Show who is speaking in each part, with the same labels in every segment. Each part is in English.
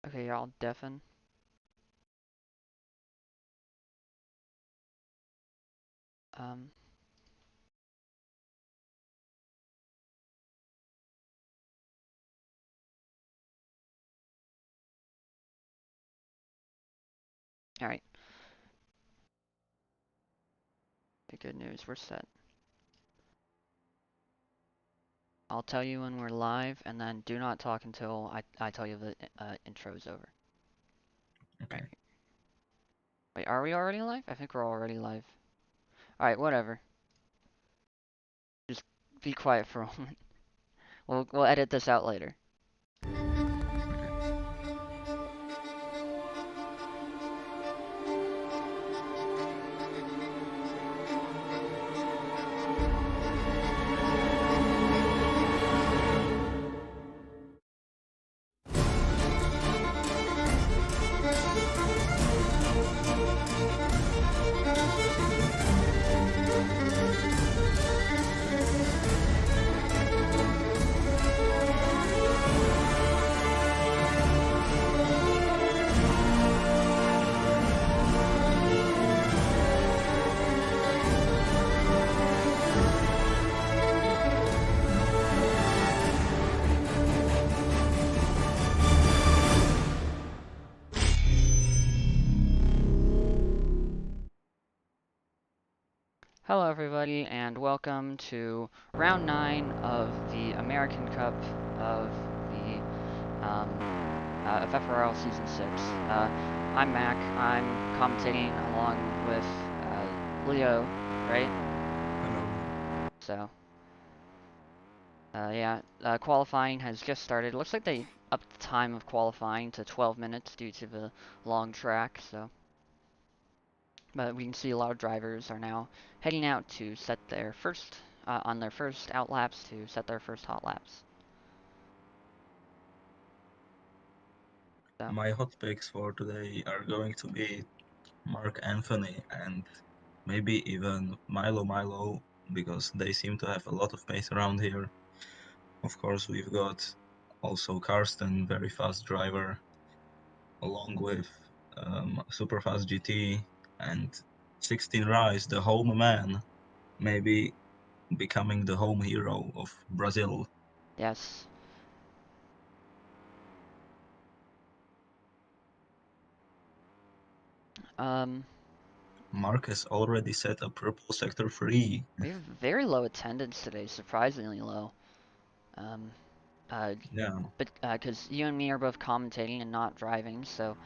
Speaker 1: Okay, you're all deafen. Um, Alright. The good news, we're set. I'll tell you when we're live, and then do not talk until I tell you the intro is over.
Speaker 2: Okay.
Speaker 1: Right. Wait, are we already live? I think we're already live. Alright, whatever. Just be quiet for a moment. We'll edit this out later. Hello everybody, and welcome to round 9 of the American Cup of the FFRL Season 6. I'm Mac. I'm commentating along with Leo, right?
Speaker 2: Hello.
Speaker 1: So, yeah, qualifying has just started. It looks like they upped the time of qualifying to 12 minutes due to the long track, so. But we can see a lot of drivers are now heading out to set their first, on their first out laps to set their first hot laps. So,
Speaker 2: My hot picks for today are going to be Mark Anthony and maybe even Milo because they seem to have a lot of pace around here. Of course, we've got also Karsten, very fast driver, along with Superfast GT and 16 Rise, the home man, maybe becoming the home hero of Brazil.
Speaker 1: yes. Um,
Speaker 2: Mark has already set a purple sector 3.
Speaker 1: we have very low attendance today, surprisingly low. Um, uh,
Speaker 2: Yeah.
Speaker 1: but because you and me are both commentating and not driving, so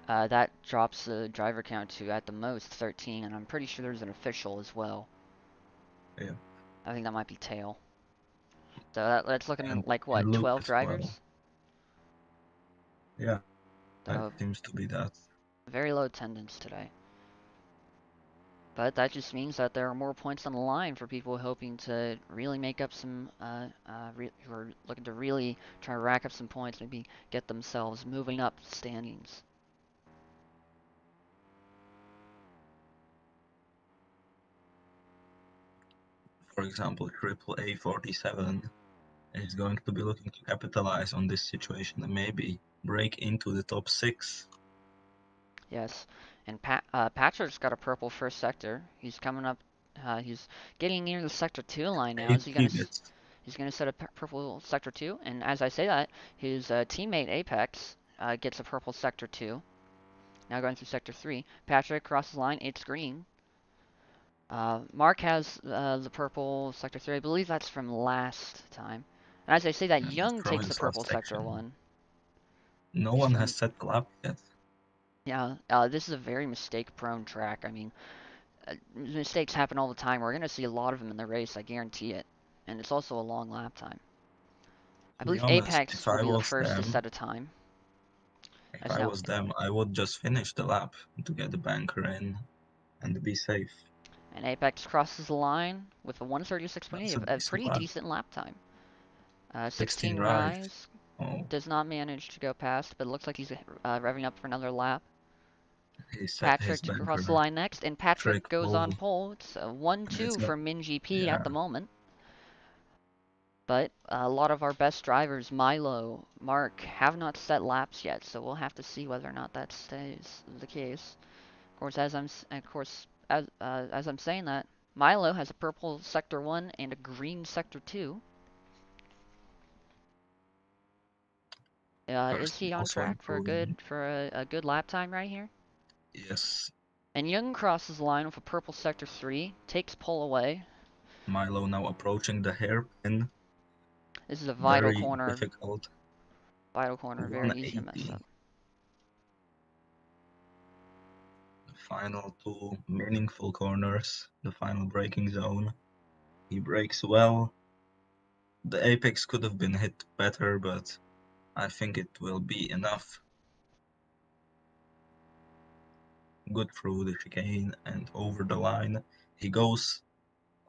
Speaker 1: that drops the driver count to at the most 13, and I'm pretty sure there's an official as well.
Speaker 2: Yeah.
Speaker 1: I think that might be Tail. So that's looking
Speaker 2: and
Speaker 1: like
Speaker 2: and
Speaker 1: what,
Speaker 2: Luke
Speaker 1: 12
Speaker 2: as well.
Speaker 1: drivers?
Speaker 2: Yeah, it
Speaker 1: So
Speaker 2: seems to be that.
Speaker 1: very low attendance today. But that just means that there are more points on the line for people hoping to really make up some, who are looking to really try to rack up some points, maybe get themselves moving up standings.
Speaker 2: For example, Triple A 47 is going to be looking to capitalize on this situation and maybe break into the top 6.
Speaker 1: Yes, and Patrick's got a purple first sector. He's coming up. He's getting near the sector 2 line now. Is he
Speaker 2: He
Speaker 1: gonna?
Speaker 2: gets
Speaker 1: He's gonna set a purple sector 2. And as I say that, his teammate Apex gets a purple sector 2. Now going through sector 3. Patrick crosses the line. It's green. Mark has the purple sector 3. I believe that's from last time. And as I say that, Young
Speaker 2: from
Speaker 1: takes the
Speaker 2: his
Speaker 1: purple
Speaker 2: last
Speaker 1: sector
Speaker 2: section.
Speaker 1: 1.
Speaker 2: No
Speaker 1: He's
Speaker 2: one has
Speaker 1: from.
Speaker 2: set the lap yet.
Speaker 1: Yeah, this is a very mistake-prone track. I mean, mistakes happen all the time. We're going to see a lot of them in the race, I guarantee it. And it's also a long lap time. I
Speaker 2: To be
Speaker 1: believe
Speaker 2: honest,
Speaker 1: Apex will be the first to set a time.
Speaker 2: if
Speaker 1: As
Speaker 2: I
Speaker 1: now,
Speaker 2: was them, I would just finish the lap to get the banker in and be safe.
Speaker 1: and Apex crosses the line with a 136.8,
Speaker 2: That's a
Speaker 1: a
Speaker 2: decent
Speaker 1: pretty
Speaker 2: lap.
Speaker 1: decent lap time.
Speaker 2: 16
Speaker 1: 16
Speaker 2: right.
Speaker 1: Rise
Speaker 2: Oh,
Speaker 1: does not manage to go past, but it looks like he's revving up for another lap.
Speaker 2: he set his
Speaker 1: Patrick to cross the
Speaker 2: banker
Speaker 1: line next, and Patrick
Speaker 2: trick
Speaker 1: goes on
Speaker 2: pole
Speaker 1: pole. It's a
Speaker 2: and it's
Speaker 1: 1-2
Speaker 2: got,
Speaker 1: for MinGP at
Speaker 2: yeah,
Speaker 1: the moment. But a lot of our best drivers, Milo, Mark, have not set laps yet, so we'll have to see whether or not that stays the case. Of course, as I'm saying that, Milo has a purple sector 1 and a green sector 2. Is
Speaker 2: Carson
Speaker 1: he on
Speaker 2: also
Speaker 1: track for
Speaker 2: improving.
Speaker 1: a good lap time right here?
Speaker 2: Yes,
Speaker 1: And Young crosses the line with a purple sector 3, takes pole away.
Speaker 2: Milo now approaching the hairpin.
Speaker 1: This is a
Speaker 2: Very difficult.
Speaker 1: vital corner, very easy to mess
Speaker 2: 180.
Speaker 1: up.
Speaker 2: The final two meaningful corners. The final braking zone. He brakes well. The apex could have been hit better, but I think it will be enough. Good through the chicane and over the line. He goes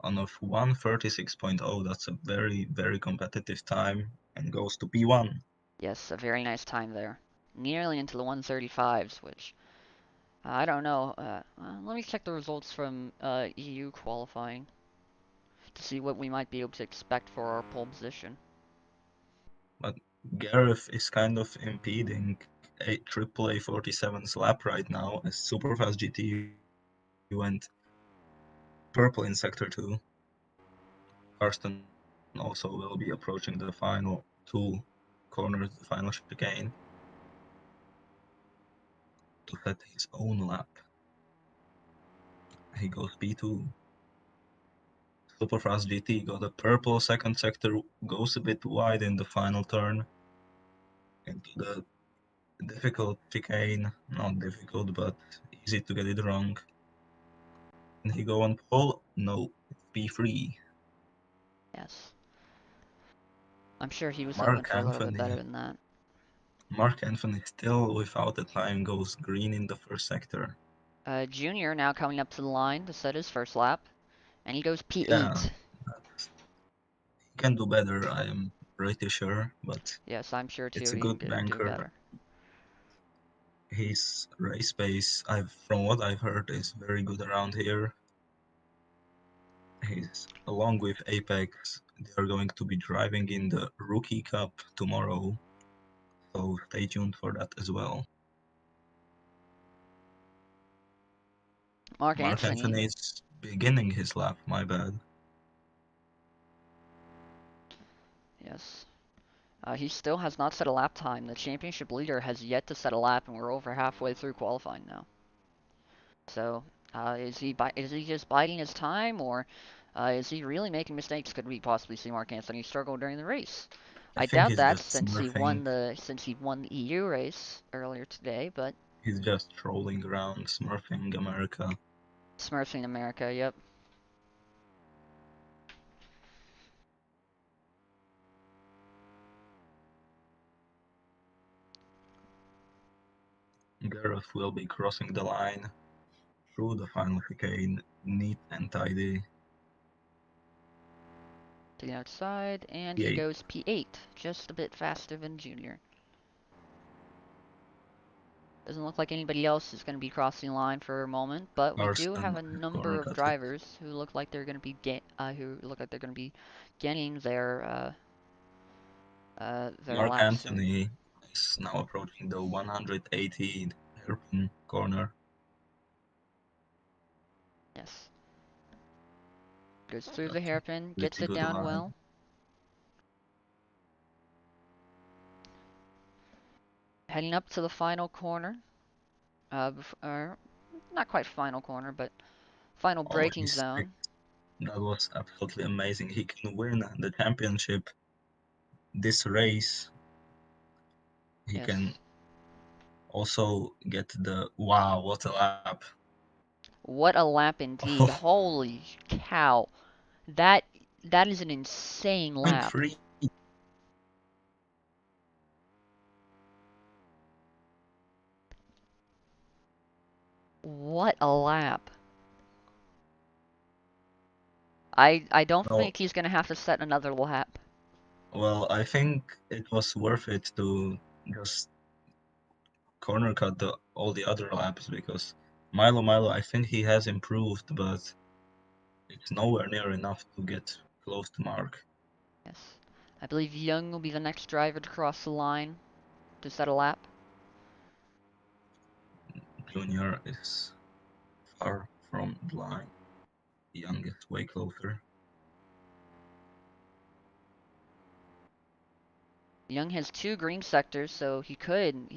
Speaker 2: on a 136.0. That's a very, very competitive time and goes to P1.
Speaker 1: Yes, a very nice time there. Nearly into the 135s, which I don't know. Let me check the results from EU qualifying to see what we might be able to expect for our pole position.
Speaker 2: But Gareth is kind of impeding a AAA 47's lap right now as Superfast GT went purple in sector 2. Karsten also will be approaching the final two corners, the final chicane, to set his own lap. He goes P2. Superfast GT got a purple second sector, goes a bit wide in the final turn into the difficult chicane. Not difficult, but easy to get it wrong. And he go on pole? No, it's P3.
Speaker 1: Yes, I'm sure he was hoping
Speaker 2: Mark
Speaker 1: for a little bit better
Speaker 2: Anthony.
Speaker 1: than that.
Speaker 2: Mark Anthony still without a time goes green in the first sector.
Speaker 1: Junior now coming up to the line to set his first lap, and he goes
Speaker 2: Yeah,
Speaker 1: P8.
Speaker 2: he can do better, I am pretty sure, but
Speaker 1: Yes, I'm sure too
Speaker 2: it's a
Speaker 1: he
Speaker 2: good
Speaker 1: can do
Speaker 2: banker.
Speaker 1: better.
Speaker 2: His race pace, from what I've heard, is very good around here. He's along with Apex. They are going to be driving in the Rookie Cup tomorrow, so stay tuned for that as well.
Speaker 1: Mark
Speaker 2: Mark
Speaker 1: Anthony,
Speaker 2: Anthony is beginning his lap, my bad.
Speaker 1: yes. He still has not set a lap time. The championship leader has yet to set a lap, and we're over halfway through qualifying now. So, is he just biding his time, or is he really making mistakes? Could we possibly see Mark Anthony struggle during the race?
Speaker 2: I
Speaker 1: I
Speaker 2: think
Speaker 1: doubt
Speaker 2: he's
Speaker 1: that
Speaker 2: just smurfing.
Speaker 1: since he won the EU race earlier today, but
Speaker 2: He's just trolling around, smurfing America.
Speaker 1: Smurfing America, yep.
Speaker 2: Gareth will be crossing the line through the final chicane, neat and tidy.
Speaker 1: To the outside, and he
Speaker 2: P8.
Speaker 1: goes P8, just a bit faster than Junior. Doesn't look like anybody else is going to be crossing the line for a moment, but we do have
Speaker 2: Carson
Speaker 1: a
Speaker 2: corner
Speaker 1: number of
Speaker 2: cut it.
Speaker 1: drivers who look like they're going to be getting their
Speaker 2: Mark
Speaker 1: lap soon.
Speaker 2: Anthony is now approaching the 180 hairpin corner.
Speaker 1: Yes. Goes through the
Speaker 2: That's a
Speaker 1: hairpin, gets
Speaker 2: pretty
Speaker 1: it
Speaker 2: good
Speaker 1: down
Speaker 2: line.
Speaker 1: well. Heading up to the final corner. Not quite final corner, but final
Speaker 2: Oh,
Speaker 1: braking
Speaker 2: he's
Speaker 1: zone.
Speaker 2: that was absolutely amazing. He can win the championship this race. He can
Speaker 1: Yes.
Speaker 2: also get the wow, what a lap.
Speaker 1: What a lap indeed. Holy cow. That that is an insane
Speaker 2: Point
Speaker 1: lap.
Speaker 2: three.
Speaker 1: What a lap. I don't
Speaker 2: Well,
Speaker 1: think he's gonna have to set another lap.
Speaker 2: well, I think it was worth it to just corner cut all the other laps because Milo, I think he has improved, but it's nowhere near enough to get close to Mark.
Speaker 1: Yes. I believe Young will be the next driver to cross the line to set a lap.
Speaker 2: Junior is far from the line. Young is way closer.
Speaker 1: Young has 2 green sectors, so he could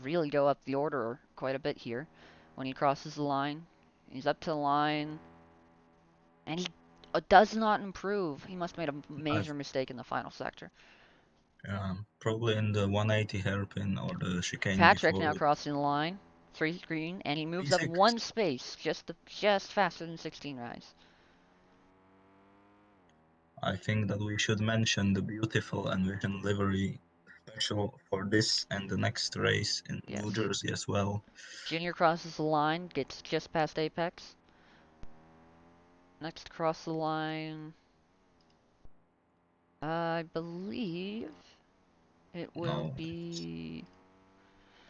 Speaker 1: really go up the order quite a bit here when he crosses the line. He's up to the line, and he does not improve. He must have made a
Speaker 2: I've
Speaker 1: major mistake in the final sector.
Speaker 2: probably in the 180 hairpin or the chicane
Speaker 1: Patrick
Speaker 2: before
Speaker 1: now
Speaker 2: it.
Speaker 1: crossing the line, 3 green, and he moves up
Speaker 2: P6.
Speaker 1: 1 space, just faster than 16 rise.
Speaker 2: I think that we should mention the beautiful Envision livery, special for this and the next race in New
Speaker 1: Yes.
Speaker 2: Jersey as well.
Speaker 1: Junior crosses the line, gets just past Apex. Next across the line, I believe it will
Speaker 2: No,
Speaker 1: be...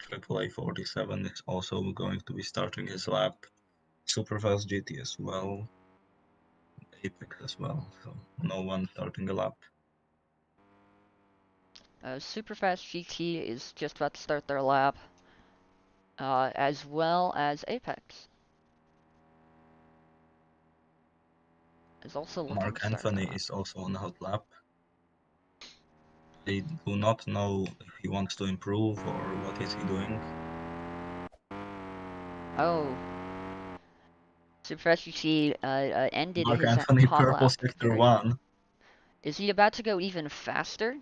Speaker 2: AAA 47 is also going to be starting his lap. Superfast GT as well, Apex as well, so no one starting a lap.
Speaker 1: Superfast GT is just about to start their lap, as well as Apex is also looking
Speaker 2: Mark
Speaker 1: to start their
Speaker 2: Anthony
Speaker 1: lap.
Speaker 2: is also on a hot lap. I do not know if he wants to improve or what is he doing.
Speaker 1: Oh, Superfast GT ended
Speaker 2: Mark
Speaker 1: his
Speaker 2: Anthony
Speaker 1: hot
Speaker 2: purple
Speaker 1: lap.
Speaker 2: sector
Speaker 1: Very.
Speaker 2: 1.
Speaker 1: Is he about to go even faster?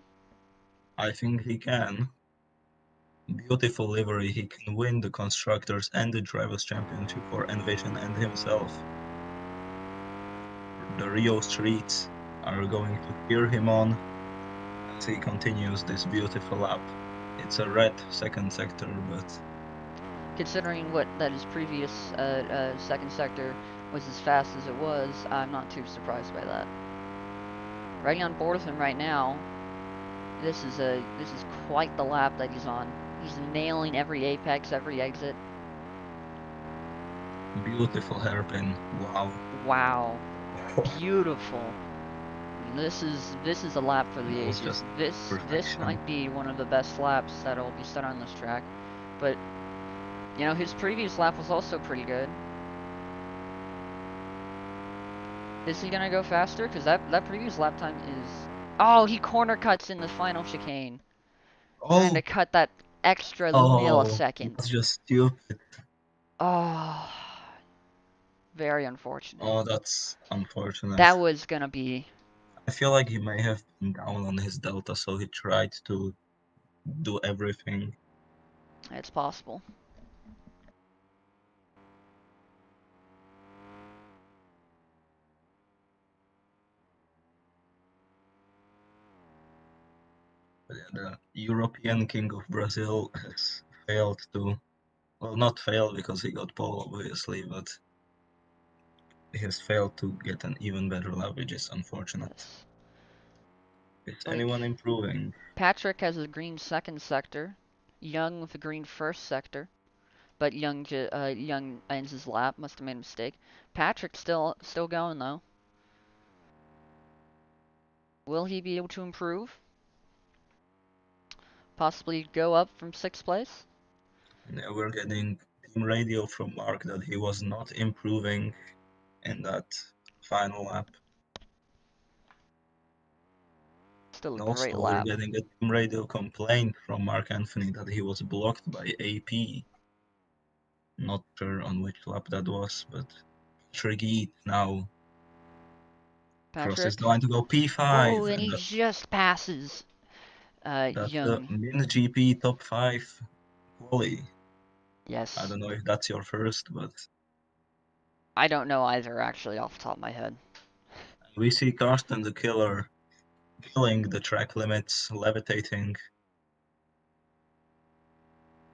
Speaker 2: I think he can. Beautiful livery, he can win the Constructors and the Drivers' Championship for Envision and himself. The Rio streets are going to cheer him on as he continues this beautiful lap. It's a red second sector, but
Speaker 1: Considering his previous second sector was as fast as it was, I'm not too surprised by that. Riding on board with him right now, this is quite the lap that he's on. He's nailing every apex, every exit.
Speaker 2: beautiful hairpin. Wow.
Speaker 1: Wow, beautiful. This is a lap for the
Speaker 2: That was
Speaker 1: ages.
Speaker 2: just
Speaker 1: This
Speaker 2: perfection.
Speaker 1: might be one of the best laps that'll be set on this track. But you know, his previous lap was also pretty good. Is he gonna go faster? Because that previous lap time is... Oh, he corner cuts in the final chicane. Trying to
Speaker 2: Oh,
Speaker 1: cut that extra
Speaker 2: oh,
Speaker 1: millisecond.
Speaker 2: that's just stupid.
Speaker 1: Oh, very unfortunate.
Speaker 2: Oh, that's unfortunate.
Speaker 1: That was gonna be...
Speaker 2: I feel like he may have been down on his delta, so he tried to do everything.
Speaker 1: It's possible.
Speaker 2: But yeah, the European King of Brazil has failed to, well, not failed because he got pole, obviously, but he has failed to get an even better lap, which is unfortunate.
Speaker 1: Yes.
Speaker 2: Is
Speaker 1: Like,
Speaker 2: anyone improving?
Speaker 1: Patrick has a green second sector. Young with a green first sector. But Young ends his lap. Must have made a mistake. Patrick still going though. Will he be able to improve? Possibly go up from 6th place?
Speaker 2: Yeah, we're getting team radio from Mark that he was not improving in that final lap.
Speaker 1: Still a
Speaker 2: And
Speaker 1: great
Speaker 2: also, we're
Speaker 1: lap.
Speaker 2: getting a team radio complaint from Mark Anthony that he was blocked by AP. Not sure on which lap that was, but Triggy now crosses
Speaker 1: Patrick.
Speaker 2: the line to go
Speaker 1: Oh,
Speaker 2: P5,
Speaker 1: and
Speaker 2: and
Speaker 1: he just passes
Speaker 2: that's the
Speaker 1: Young.
Speaker 2: Min GP top 5 quali. I
Speaker 1: Yes.
Speaker 2: don't know if that's your first, but
Speaker 1: I don't know either, actually, off the top of my head.
Speaker 2: we see Karsten the Killer killing the track limits, levitating.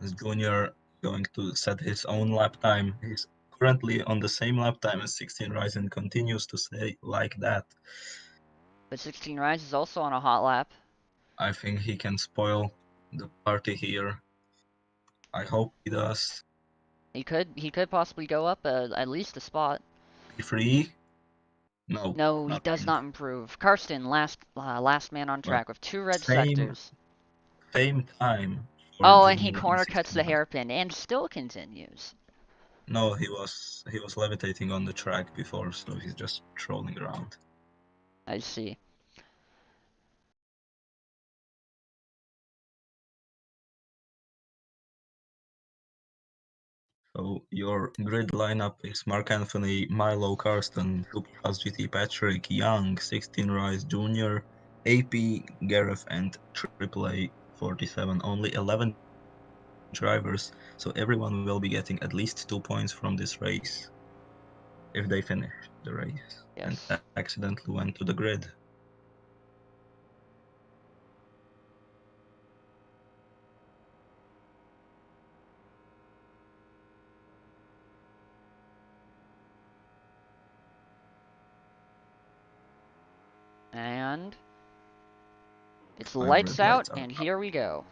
Speaker 2: As Junior going to set his own lap time. He's currently on the same lap time as 16 Rise and continues to stay like that.
Speaker 1: But 16 Rise is also on a hot lap.
Speaker 2: I think he can spoil the party here. I hope he does.
Speaker 1: He could possibly go up at least a spot.
Speaker 2: P3. No,
Speaker 1: No, he does
Speaker 2: nothing.
Speaker 1: not improve. Karsten, last man on
Speaker 2: But
Speaker 1: track with 2 red
Speaker 2: same
Speaker 1: sectors.
Speaker 2: same time for
Speaker 1: Oh, and he
Speaker 2: Junior in
Speaker 1: corner cuts the
Speaker 2: 69.
Speaker 1: hairpin and still continues.
Speaker 2: No, he was levitating on the track before, so he's just trolling around.
Speaker 1: I see.
Speaker 2: So your grid lineup is Mark Anthony, Milo, Karsten, Superfast GT, Patrick, Young, 16 Rise Jr., AP, Gareth, and AAA 47. Only 11 drivers, so everyone will be getting at least 2 points from this race if they finish the race and
Speaker 1: Yes.
Speaker 2: accidentally went to the grid.
Speaker 1: And it's
Speaker 2: 5 red
Speaker 1: lights out,
Speaker 2: lights are
Speaker 1: and
Speaker 2: up.
Speaker 1: here we go.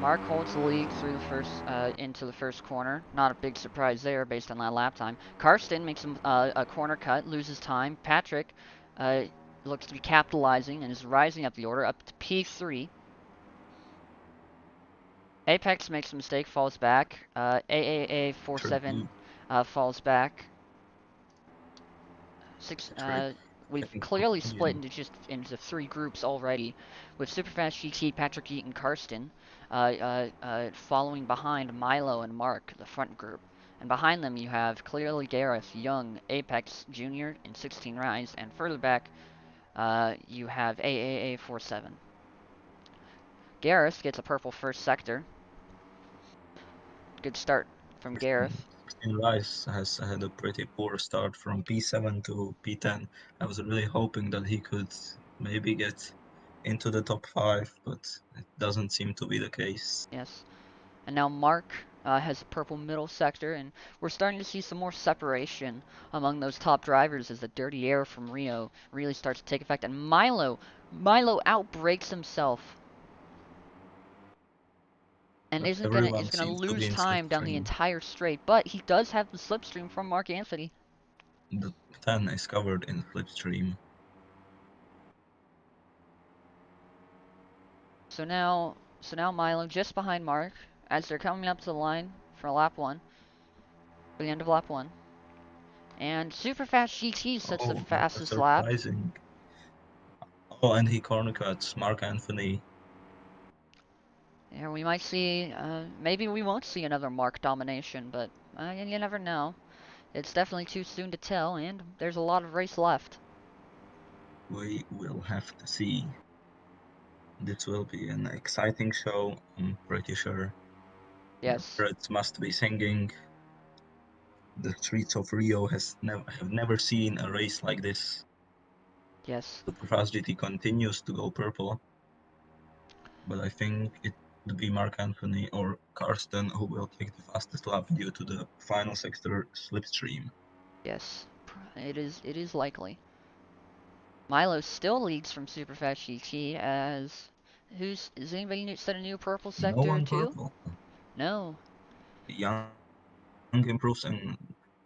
Speaker 1: Mark holds the lead through the into the first corner. Not a big surprise there based on that lap time. Karsten makes a corner cut, loses time. Patrick uh, looks to be capitalizing and is rising up the order up to P3. Apex makes a mistake, falls back. AAA 47
Speaker 2: Tricky.
Speaker 1: falls back. Six.
Speaker 2: Patrick
Speaker 1: We've
Speaker 2: getting to the
Speaker 1: clearly split
Speaker 2: podium.
Speaker 1: into 3 groups already, with Superfast GT, Patrick Eaton, Karsten, following behind Milo and Mark, the front group, and behind them you have clearly Gareth, Young, Apex Junior, and 16 Rise, and further back you have AAA 47. Gareth gets a purple first sector. Good start from Gareth.
Speaker 2: 16 Rice has had a pretty poor start from P7 to P10. I was really hoping that he could maybe get into the top 5, but it doesn't seem to be the case.
Speaker 1: Yes. And now Mark has a purple middle sector, and we're starting to see some more separation among those top drivers as the dirty air from Rio really starts to take effect. And Milo outbrakes himself and
Speaker 2: But
Speaker 1: is
Speaker 2: everyone
Speaker 1: gonna
Speaker 2: seems to be
Speaker 1: lose
Speaker 2: in
Speaker 1: time down the
Speaker 2: slipstream.
Speaker 1: entire straight. But he does have the slipstream from Mark Anthony.
Speaker 2: The 10 is covered in slipstream.
Speaker 1: So now Milo just behind Mark as they're coming up to the line for lap one, for the end of lap one. And Superfast GT sets the
Speaker 2: Oh, that was
Speaker 1: fastest lap.
Speaker 2: surprising. Oh, and he corner cuts Mark Anthony.
Speaker 1: Yeah, we might see, maybe we won't see another Mark domination, but you never know. It's definitely too soon to tell, and there's a lot of race left.
Speaker 2: We will have to see. This will be an exciting show, I'm pretty sure. The
Speaker 1: Yes,
Speaker 2: birds must be singing. The streets of Rio have never seen a race like this.
Speaker 1: yes,
Speaker 2: Superfast GT continues to go purple, but I think it would be Mark Anthony or Karsten who will take the fastest lap due to the final sector slipstream.
Speaker 1: yes. It is likely. Milo still leads from Superfast GT as is anybody set a new purple
Speaker 2: No
Speaker 1: sector
Speaker 2: one
Speaker 1: too?
Speaker 2: purple.
Speaker 1: No.
Speaker 2: Young improves and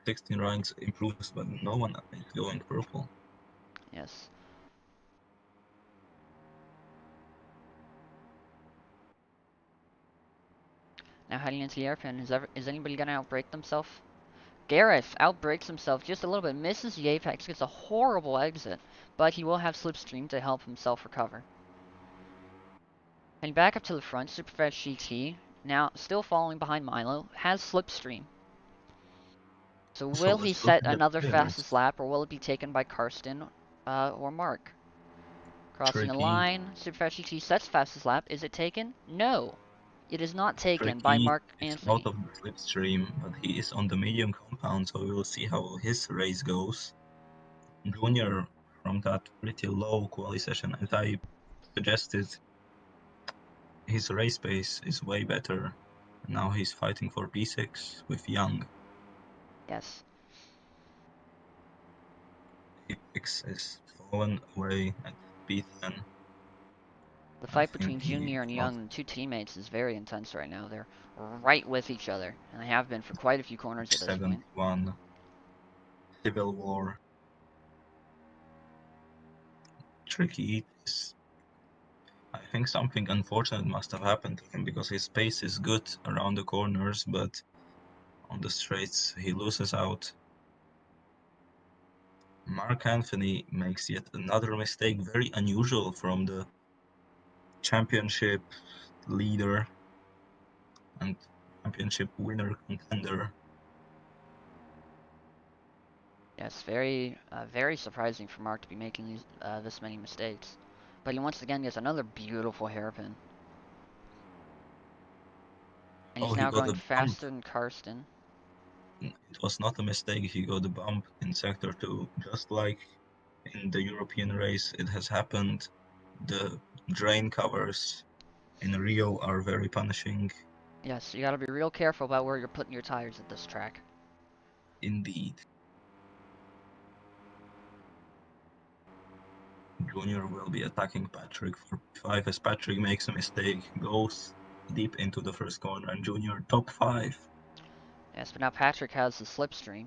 Speaker 2: 16 ranks improves, but no one is going purple.
Speaker 1: Yes. Now heading into the airpin, is anybody gonna outbreak themselves? Gareth outbreaks himself just a little bit, misses the apex, gets a horrible exit, but he will have slipstream to help himself recover. And back up to the front, Superfast GT, now still following behind Milo, has slipstream. So
Speaker 2: So
Speaker 1: will he
Speaker 2: let's look
Speaker 1: set
Speaker 2: at the
Speaker 1: another
Speaker 2: tires.
Speaker 1: fastest lap, or will it be taken by Karsten or Mark? Crossing a
Speaker 2: Tricky,
Speaker 1: line, Superfast GT sets fastest lap. Is it taken? No. It is not taken by
Speaker 2: Tricky
Speaker 1: Mark
Speaker 2: is out
Speaker 1: Anthony.
Speaker 2: of the slipstream, but he is on the medium compound, so we will see how his race goes. Junior from that pretty low quali session, as I suggested, his race pace is way better. Now he's fighting for P6 with Young.
Speaker 1: Yes.
Speaker 2: Apex is fallen away at P10.
Speaker 1: The
Speaker 2: I
Speaker 1: fight
Speaker 2: think
Speaker 1: between
Speaker 2: he
Speaker 1: Junior and
Speaker 2: lost
Speaker 1: Young, the two teammates, is very intense right now. They're right with each other, and they have been for quite a few corners at this point.
Speaker 2: 71. civil war. Tricky is. I think something unfortunate must have happened to him because his pace is good around the corners, but on the straights he loses out. Mark Anthony makes yet another mistake, very unusual from the championship leader and championship winner contender.
Speaker 1: Yes, very surprising for Mark to be making this many mistakes. But he once again gets another beautiful hairpin. And
Speaker 2: Oh,
Speaker 1: he's
Speaker 2: he
Speaker 1: now
Speaker 2: got
Speaker 1: going
Speaker 2: a bump.
Speaker 1: faster than Karsten.
Speaker 2: It was not a mistake, he got a bump in Sector 2, just like in the European race it has happened. The drain covers in Rio are very punishing
Speaker 1: Yes, you gotta be real careful about where you're putting your tires at this track.
Speaker 2: indeed. Junior will be attacking Patrick for P5 as Patrick makes a mistake, goes deep into the first corner, and Junior top 5.
Speaker 1: Yes, but now Patrick has the slipstream.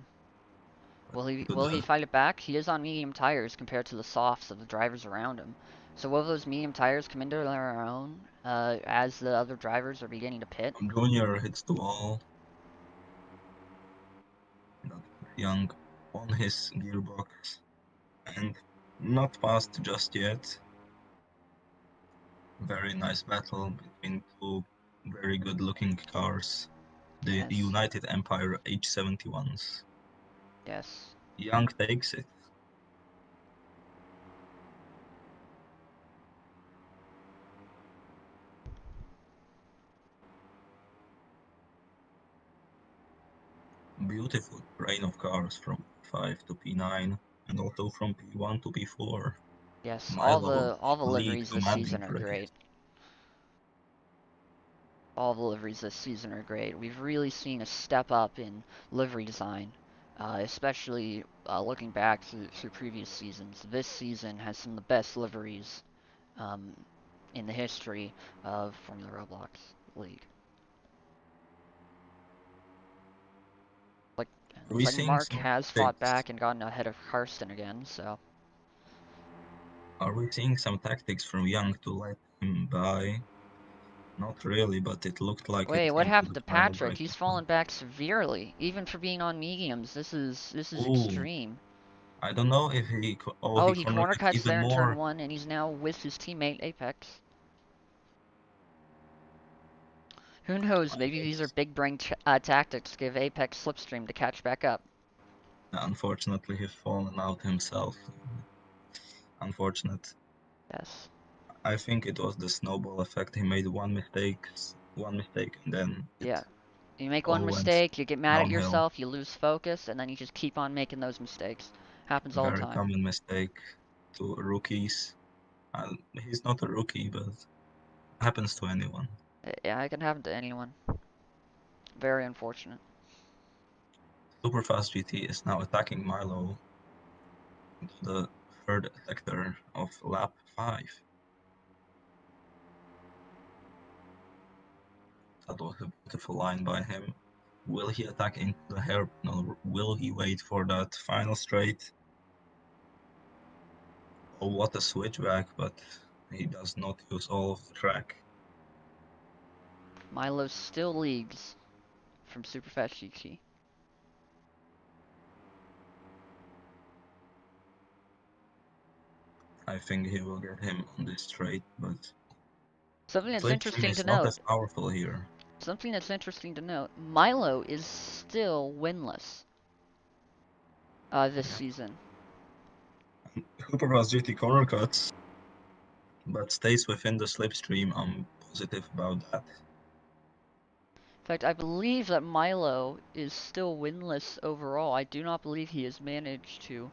Speaker 2: To
Speaker 1: Will he
Speaker 2: the
Speaker 1: fight it back? He is on medium tires compared to the softs of the drivers around him. So will those medium tires come into their own as the other drivers are beginning to pit?
Speaker 2: Junior hits the wall, but Young on his gearbox and not passed just yet. Very nice battle between two very good looking cars. The
Speaker 1: Yes,
Speaker 2: United Empire H71s.
Speaker 1: yes.
Speaker 2: Young takes it. Beautiful train of cars from P5 to P9 and also from P1 to P4.
Speaker 1: Yes,
Speaker 2: Milo,
Speaker 1: all the
Speaker 2: the lead
Speaker 1: liveries this
Speaker 2: commanding
Speaker 1: season are
Speaker 2: the race.
Speaker 1: great. All the liveries this season are great. We've really seen a step up in livery design, especially looking back through previous seasons. This season has some of the best liveries um, in the history of Formula Roblox League. Like,
Speaker 2: Are
Speaker 1: looks
Speaker 2: we
Speaker 1: like
Speaker 2: seeing
Speaker 1: Mark
Speaker 2: some
Speaker 1: has fought
Speaker 2: tactics?
Speaker 1: back and gotten ahead of Karsten again. So,
Speaker 2: Are we seeing some tactics from Young to let him by? Not really, but it looked like
Speaker 1: wait,
Speaker 2: it
Speaker 1: what
Speaker 2: into
Speaker 1: happened
Speaker 2: the
Speaker 1: to
Speaker 2: final
Speaker 1: Patrick? He's
Speaker 2: braking
Speaker 1: fallen
Speaker 2: point.
Speaker 1: back severely, even for being on mediums. This is
Speaker 2: Oh,
Speaker 1: extreme.
Speaker 2: I don't know if he. Oh,
Speaker 1: Oh,
Speaker 2: he
Speaker 1: he
Speaker 2: corner
Speaker 1: corner
Speaker 2: cuts
Speaker 1: cuts
Speaker 2: even
Speaker 1: there in turn
Speaker 2: more.
Speaker 1: one, and he's now with his teammate Apex. Who knows?
Speaker 2: I
Speaker 1: Maybe these are
Speaker 2: guess.
Speaker 1: big brain tactics to give Apex slipstream to catch back up.
Speaker 2: Unfortunately, he's fallen out himself. Unfortunate.
Speaker 1: Yes.
Speaker 2: I think it was the snowball effect. He made one mistake, and then it
Speaker 1: Yeah. You make one
Speaker 2: all went
Speaker 1: mistake, you get mad at
Speaker 2: downhill.
Speaker 1: yourself, you lose focus, and then you just keep on making those mistakes. Happens all the
Speaker 2: Very
Speaker 1: time.
Speaker 2: common mistake to rookies. He's not a rookie, but happens to anyone.
Speaker 1: Yeah, it can happen to anyone. Very unfortunate.
Speaker 2: Superfast GT is now attacking Milo into the third sector of lap 5. That was a beautiful line by him. Will he attack into the hairpin or will he wait for that final straight? Oh, what a switchback, but he does not use all of the track.
Speaker 1: Milo still leads from Superfast GT.
Speaker 2: I think he will get him on this straight, but
Speaker 1: Something that's
Speaker 2: slipstream
Speaker 1: interesting to
Speaker 2: is not
Speaker 1: note.
Speaker 2: as powerful here.
Speaker 1: Something that's interesting to note. Milo is still winless this
Speaker 2: Yeah.
Speaker 1: season.
Speaker 2: Superfast GT corner cuts, but stays within the slipstream. I'm positive about that.
Speaker 1: In fact, I believe that Milo is still winless overall. I do not believe he has managed to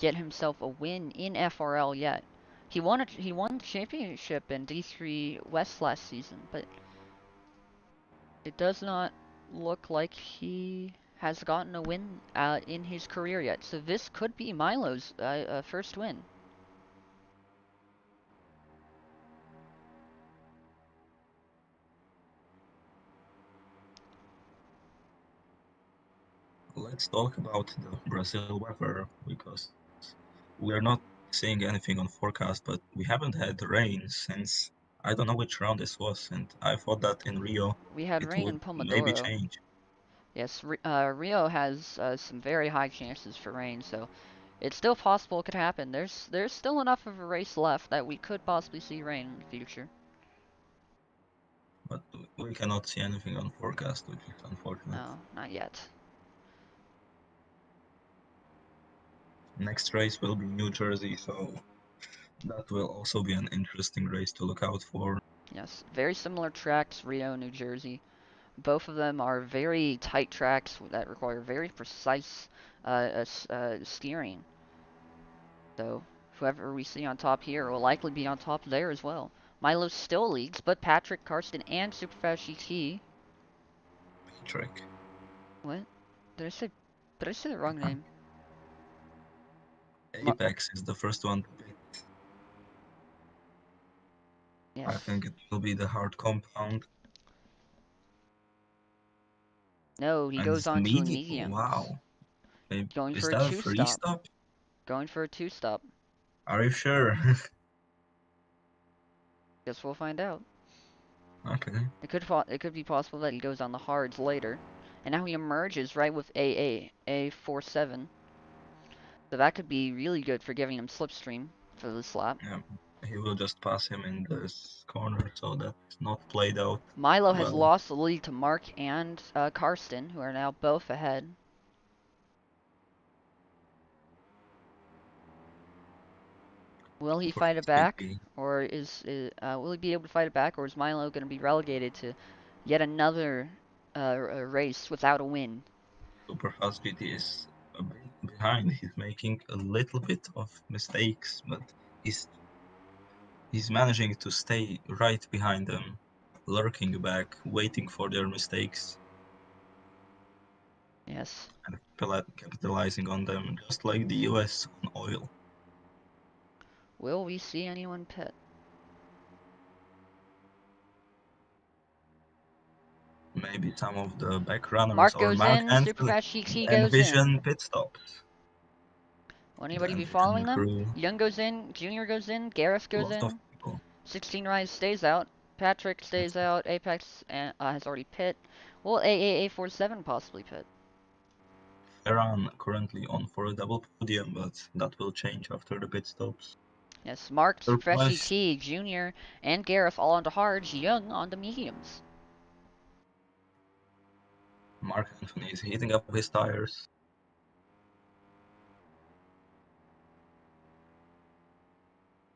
Speaker 1: get himself a win in FRL yet. He won the championship in D3 West last season, but it does not look like he has gotten a win in his career yet. So this could be Milo's first win.
Speaker 2: Let's let's talk about the Brazil weather because we're not seeing anything on forecast, but we haven't had rain since I don't know which round this was, and I thought that in Rio
Speaker 1: We had
Speaker 2: it
Speaker 1: rain
Speaker 2: would
Speaker 1: in
Speaker 2: maybe
Speaker 1: Pomodoro.
Speaker 2: change.
Speaker 1: Yes, Rio has some very high chances for rain, so it's still possible it could happen. There's still enough of a race left that we could possibly see rain in the future.
Speaker 2: But we cannot see anything on forecast, which is unfortunate.
Speaker 1: No, not yet.
Speaker 2: Next race will be New Jersey, so that will also be an interesting race to look out for.
Speaker 1: Yes, very similar tracks, Rio, New Jersey. Both of them are very tight tracks that require very precise steering. So whoever we see on top here will likely be on top there as well. Milo still leads, but Patrick, Karsten, and Superfast GT.
Speaker 2: Track.
Speaker 1: What? Did I say? Did I say the wrong name? Mar
Speaker 2: Apex is the first one to pick. I
Speaker 1: yes.
Speaker 2: think it will be the hard compound.
Speaker 1: No, he
Speaker 2: And
Speaker 1: goes
Speaker 2: it's
Speaker 1: on to the
Speaker 2: medium.
Speaker 1: mediums.
Speaker 2: Wow. Maybe,
Speaker 1: Going
Speaker 2: is
Speaker 1: for a
Speaker 2: that a
Speaker 1: two
Speaker 2: free
Speaker 1: stop.
Speaker 2: stop?
Speaker 1: Going for a two stop.
Speaker 2: Are you sure?
Speaker 1: Guess we'll find out.
Speaker 2: Okay.
Speaker 1: It could be possible that he goes on the hards later. And now he emerges right with A47. So that could be really good for giving him slipstream for this lap.
Speaker 2: Yeah. He will just pass him in this corner, so that's not played out
Speaker 1: Milo has
Speaker 2: well.
Speaker 1: lost the lead to Mark and Karsten, who are now both ahead. Will he
Speaker 2: Super
Speaker 1: fight it
Speaker 2: fast
Speaker 1: back,
Speaker 2: GT.
Speaker 1: or will he be able to fight it back, or is Milo going to be relegated to yet another race without a win?
Speaker 2: Super fast GT is a bit behind. He's making a little bit of mistakes, but he's he's managing to stay right behind them, lurking back, waiting for their mistakes
Speaker 1: Yes.
Speaker 2: and capitalizing on them, just like the US on oil.
Speaker 1: Will we see anyone pit?
Speaker 2: Maybe some of the back runners
Speaker 1: Mark
Speaker 2: or
Speaker 1: goes
Speaker 2: Mark
Speaker 1: in,
Speaker 2: Anthony
Speaker 1: Superfast GT goes in.
Speaker 2: envision pit stops.
Speaker 1: Will
Speaker 2: The
Speaker 1: anybody be
Speaker 2: envision
Speaker 1: following them?
Speaker 2: crew,
Speaker 1: Young goes in, Junior goes in, Gareth
Speaker 2: a
Speaker 1: goes
Speaker 2: lot of
Speaker 1: in,
Speaker 2: people.
Speaker 1: 16 Rise stays out, Patrick stays out, Apex has already pit. Will AAA47 possibly pit?
Speaker 2: Ferran currently on for a double podium, but that will change after the pit stops.
Speaker 1: Yes, Mark, Superfast
Speaker 2: Surprise!
Speaker 1: GT, Junior, and Gareth all onto hards, Young onto mediums.
Speaker 2: Mark Anthony is heating up his tires.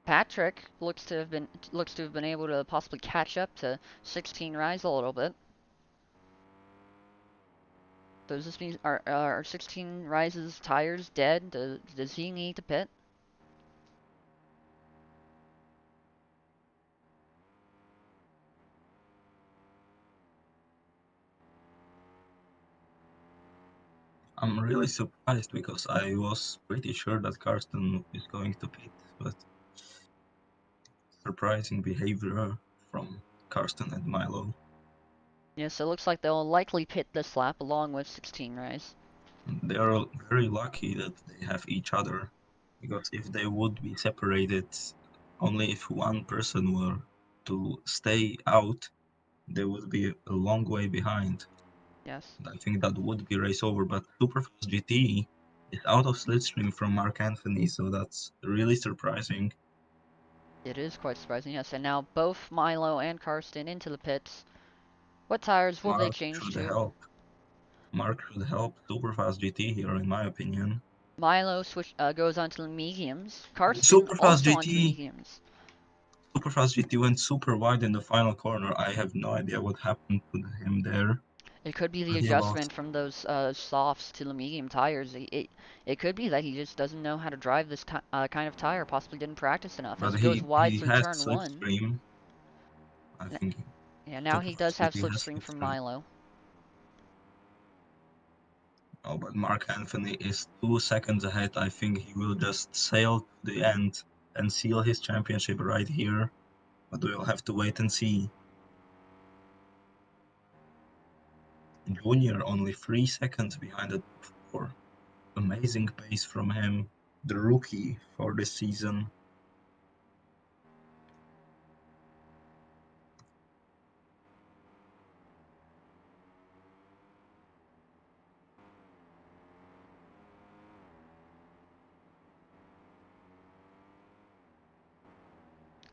Speaker 1: Patrick looks to have been able to possibly catch up to 16 Rise a little bit. Does this mean are 16 Rise's tires dead? Does he need to pit?
Speaker 2: I'm really surprised because I was pretty sure that Karsten is going to pit, but surprising behavior from Karsten and Milo.
Speaker 1: Yes, it looks like they'll likely pit this lap along with 16 Rise.
Speaker 2: They are very lucky that they have each other, because if they would be separated, only if one person were to stay out, they would be a long way behind.
Speaker 1: Yes,
Speaker 2: I think that would be race over, but Superfast GT is out of slipstream from Mark Anthony, so that's really surprising.
Speaker 1: it is quite surprising. Yes, and now both Milo and Karsten into the pits. What tires will they
Speaker 2: Mark
Speaker 1: change
Speaker 2: should
Speaker 1: to?
Speaker 2: help. Mark should help Superfast GT here, in my opinion.
Speaker 1: Milo goes onto the mediums. Karsten
Speaker 2: Superfast
Speaker 1: also onto the
Speaker 2: GT,
Speaker 1: mediums.
Speaker 2: Superfast GT went super wide in the final corner. I have no idea what happened to him there,
Speaker 1: It could be the
Speaker 2: but he lost.
Speaker 1: adjustment from those softs to the medium tires. It could be that he just doesn't know how to drive this kind of tire. Possibly didn't practice enough. As
Speaker 2: But
Speaker 1: he goes wide
Speaker 2: he
Speaker 1: through
Speaker 2: has
Speaker 1: turn one.
Speaker 2: slipstream. I think
Speaker 1: Yeah, now he
Speaker 2: Superfast
Speaker 1: does have
Speaker 2: GT has
Speaker 1: slipstream from
Speaker 2: slipstream.
Speaker 1: Milo.
Speaker 2: Oh, but Mark Anthony is 2 seconds ahead. I think he will just sail to the end and seal his championship right here. But we'll have to wait and see. Junior only 3 seconds behind the top for. Amazing pace from him, the rookie for this season.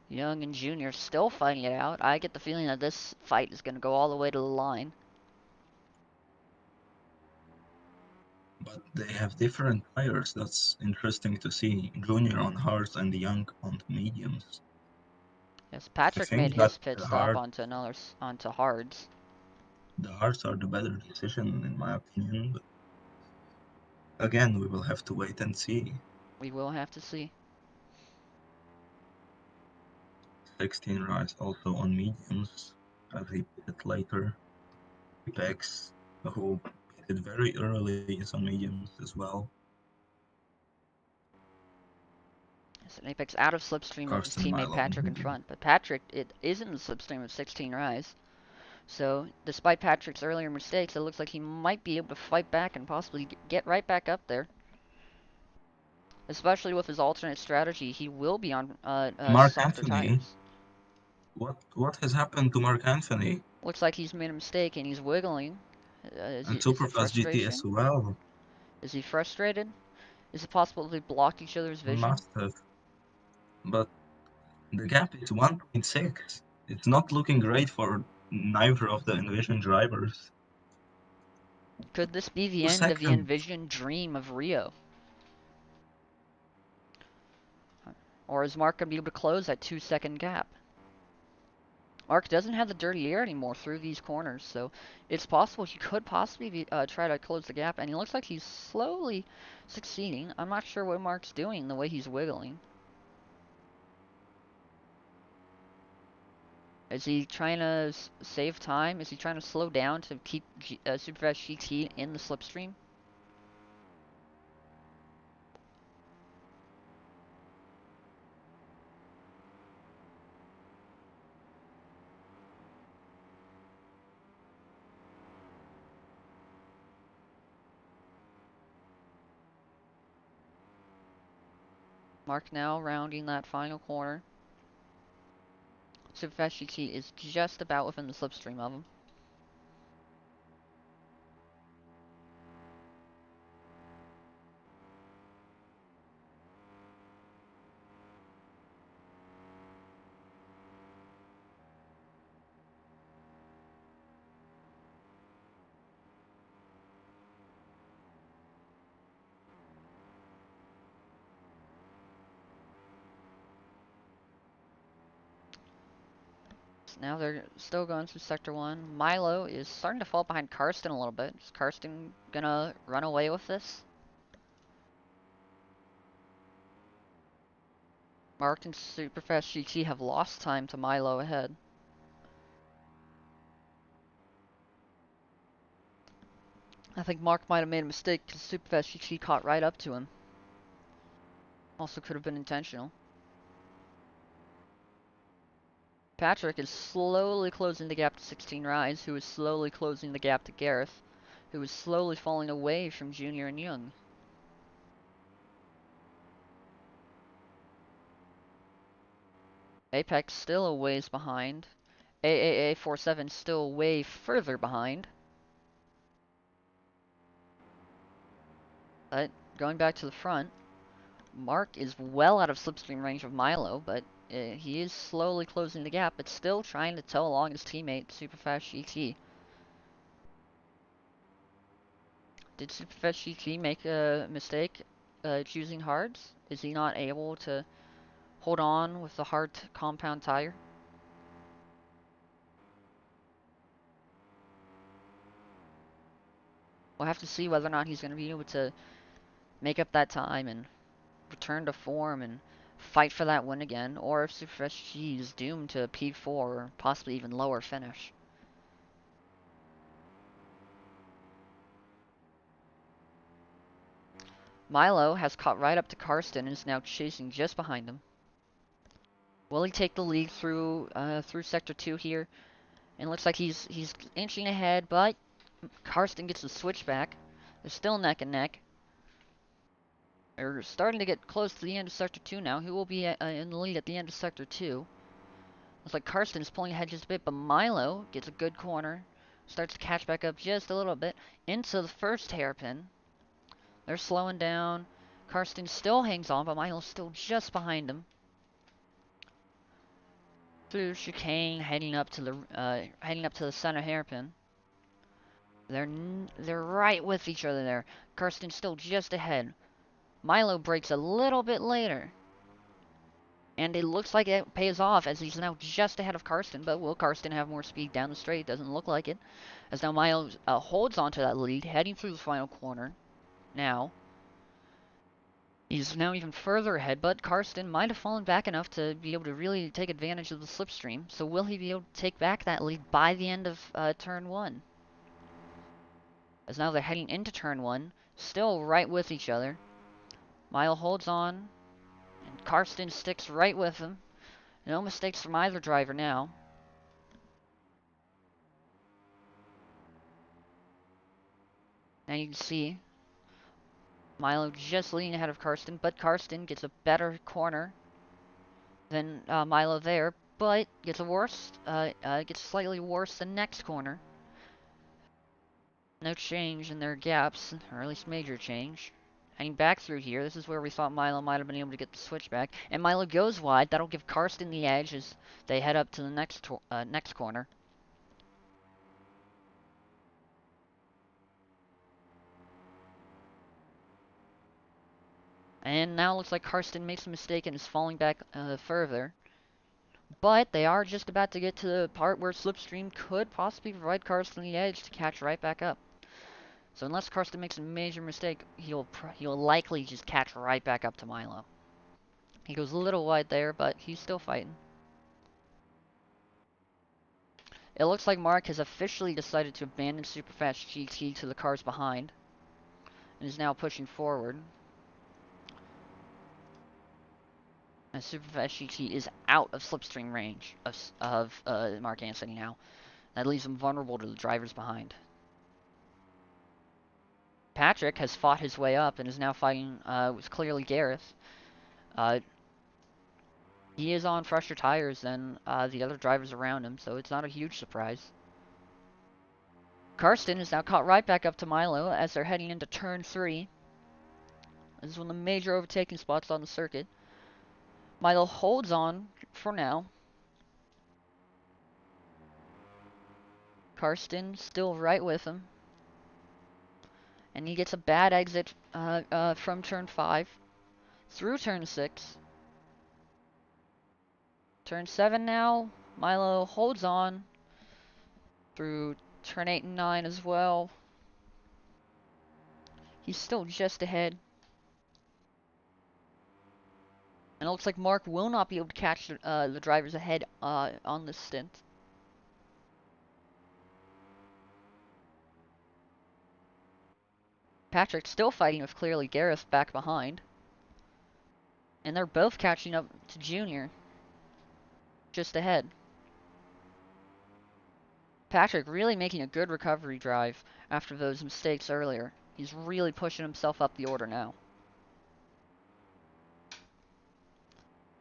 Speaker 1: Young and Junior still fighting it out. I get the feeling that this fight is going to go all the way to the line.
Speaker 2: But they have different tires. That's interesting to see. Junior on hards and Young on mediums.
Speaker 1: Yes,
Speaker 2: I
Speaker 1: Patrick made
Speaker 2: think that
Speaker 1: his pit
Speaker 2: the
Speaker 1: stop
Speaker 2: hard
Speaker 1: onto hards.
Speaker 2: the hards are the better decision in my opinion. But again, we will have to wait and see.
Speaker 1: We will have to see.
Speaker 2: 16 rise also on mediums, as he pitted later. Apex, who pitted very early, is on mediums as well.
Speaker 1: Yes, and Apex out of slipstream of his
Speaker 2: Carsten
Speaker 1: teammate
Speaker 2: Milo on
Speaker 1: Patrick in
Speaker 2: medium.
Speaker 1: front, but Patrick it is in the slipstream of 16 rise. So despite Patrick's earlier mistakes, it looks like he might be able to fight back and possibly get right back up there. Especially with his alternate strategy, he will be on
Speaker 2: Mark
Speaker 1: softer
Speaker 2: Anthony,
Speaker 1: tires.
Speaker 2: what has happened to Mark Anthony?
Speaker 1: Looks like he's made a mistake and he's wiggling.
Speaker 2: And
Speaker 1: Is it
Speaker 2: Superfast GT as
Speaker 1: frustration?
Speaker 2: well.
Speaker 1: Is he frustrated? Is it possible they blocked each other's vision?
Speaker 2: Must have. But the gap is 1.6. It's not looking great for neither of the Envision drivers.
Speaker 1: Could this be the
Speaker 2: Two
Speaker 1: end of the
Speaker 2: seconds.
Speaker 1: envisioned dream of Rio? Or is Mark going to be able to close that 2 second gap? Mark doesn't have the dirty air anymore through these corners, so it's possible he could possibly try to close the gap, and he looks like he's slowly succeeding. I'm not sure what Mark's doing, the way he's wiggling. Is he trying to save time? Is he trying to slow down to keep Superfast GT in the slipstream? Mark now rounding that final corner. Superfast GT is just about within the slipstream of him. Now they're still going through Sector 1. Milo is starting to fall behind Karsten a little bit. Is Karsten gonna run away with this? Mark and Superfast GT have lost time to Milo ahead. I think Mark might have made a mistake because Superfast GT caught right up to him. Also could have been intentional. Patrick is slowly closing the gap to 16 Rise, who is slowly closing the gap to Gareth, who is slowly falling away from Junior and Young. Apex still a ways behind. AAA47 still way further behind. But going back to the front, Mark is well out of slipstream range of Milo, but he is slowly closing the gap, but still trying to tow along his teammate, Superfast GT. Did Superfast GT make a mistake choosing hards? Is he not able to hold on with the hard compound tire? We'll have to see whether or not he's going to be able to make up that time and return to form and fight for that win again, or if Superfast G is doomed to a P4 or possibly even lower finish. Milo has caught right up to Karsten and is now chasing just behind him. Will he take the lead through Sector 2 here? And it looks like he's inching ahead, but Karsten gets the switchback. They're still neck and neck. They're starting to get close to the end of Sector 2 now. Who will be in the lead at the end of Sector 2? Looks like Karsten is pulling ahead just a bit, but Milo gets a good corner. Starts to catch back up just a little bit into the first hairpin. They're slowing down. Karsten still hangs on, but Milo's still just behind him. Through chicane, heading up to the center hairpin. They're right with each other there. Karsten's still just ahead. Milo breaks a little bit later. And it looks like it pays off as he's now just ahead of Karsten. But will Karsten have more speed down the straight? Doesn't look like it. As now Milo holds onto that lead, heading through the final corner. Now, he's now even further ahead, but Karsten might have fallen back enough to be able to really take advantage of the slipstream. So will he be able to take back that lead by the end of turn 1? As now they're heading into turn 1, still right with each other. Milo holds on, and Karsten sticks right with him. No mistakes from either driver now. Now you can see Milo just leading ahead of Karsten, but Karsten gets a better corner than Milo there, but gets gets slightly worse the next corner. No change in their gaps, or at least major change. Heading back through here, this is where we thought Milo might have been able to get the switchback. And Milo goes wide, that'll give Karsten the edge as they head up to the next corner. And now it looks like Karsten makes a mistake and is falling back further. But they are just about to get to the part where Slipstream could possibly provide Karsten the edge to catch right back up. So unless Karsten makes a major mistake, he'll likely just catch right back up to Milo. He goes a little wide there, but he's still fighting. It looks like Mark has officially decided to abandon Superfast GT to the cars behind, and is now pushing forward. And Superfast GT is out of slipstream range of Mark Anthony now. That leaves him vulnerable to the drivers behind. Patrick has fought his way up and is now fighting with clearly Gareth. He is on fresher tires than the other drivers around him, so it's not a huge surprise. Karsten is now caught right back up to Milo as they're heading into turn 3. This is one of the major overtaking spots on the circuit. Milo holds on for now. Karsten still right with him. And he gets a bad exit from turn 5 through turn 6. Turn 7 now. Milo holds on through turn 8 and 9 as well. He's still just ahead. And it looks like Mark will not be able to catch the drivers ahead on this stint. Patrick's still fighting with clearly Gareth back behind. And they're both catching up to Junior. Just ahead. Patrick really making a good recovery drive after those mistakes earlier. He's really pushing himself up the order now.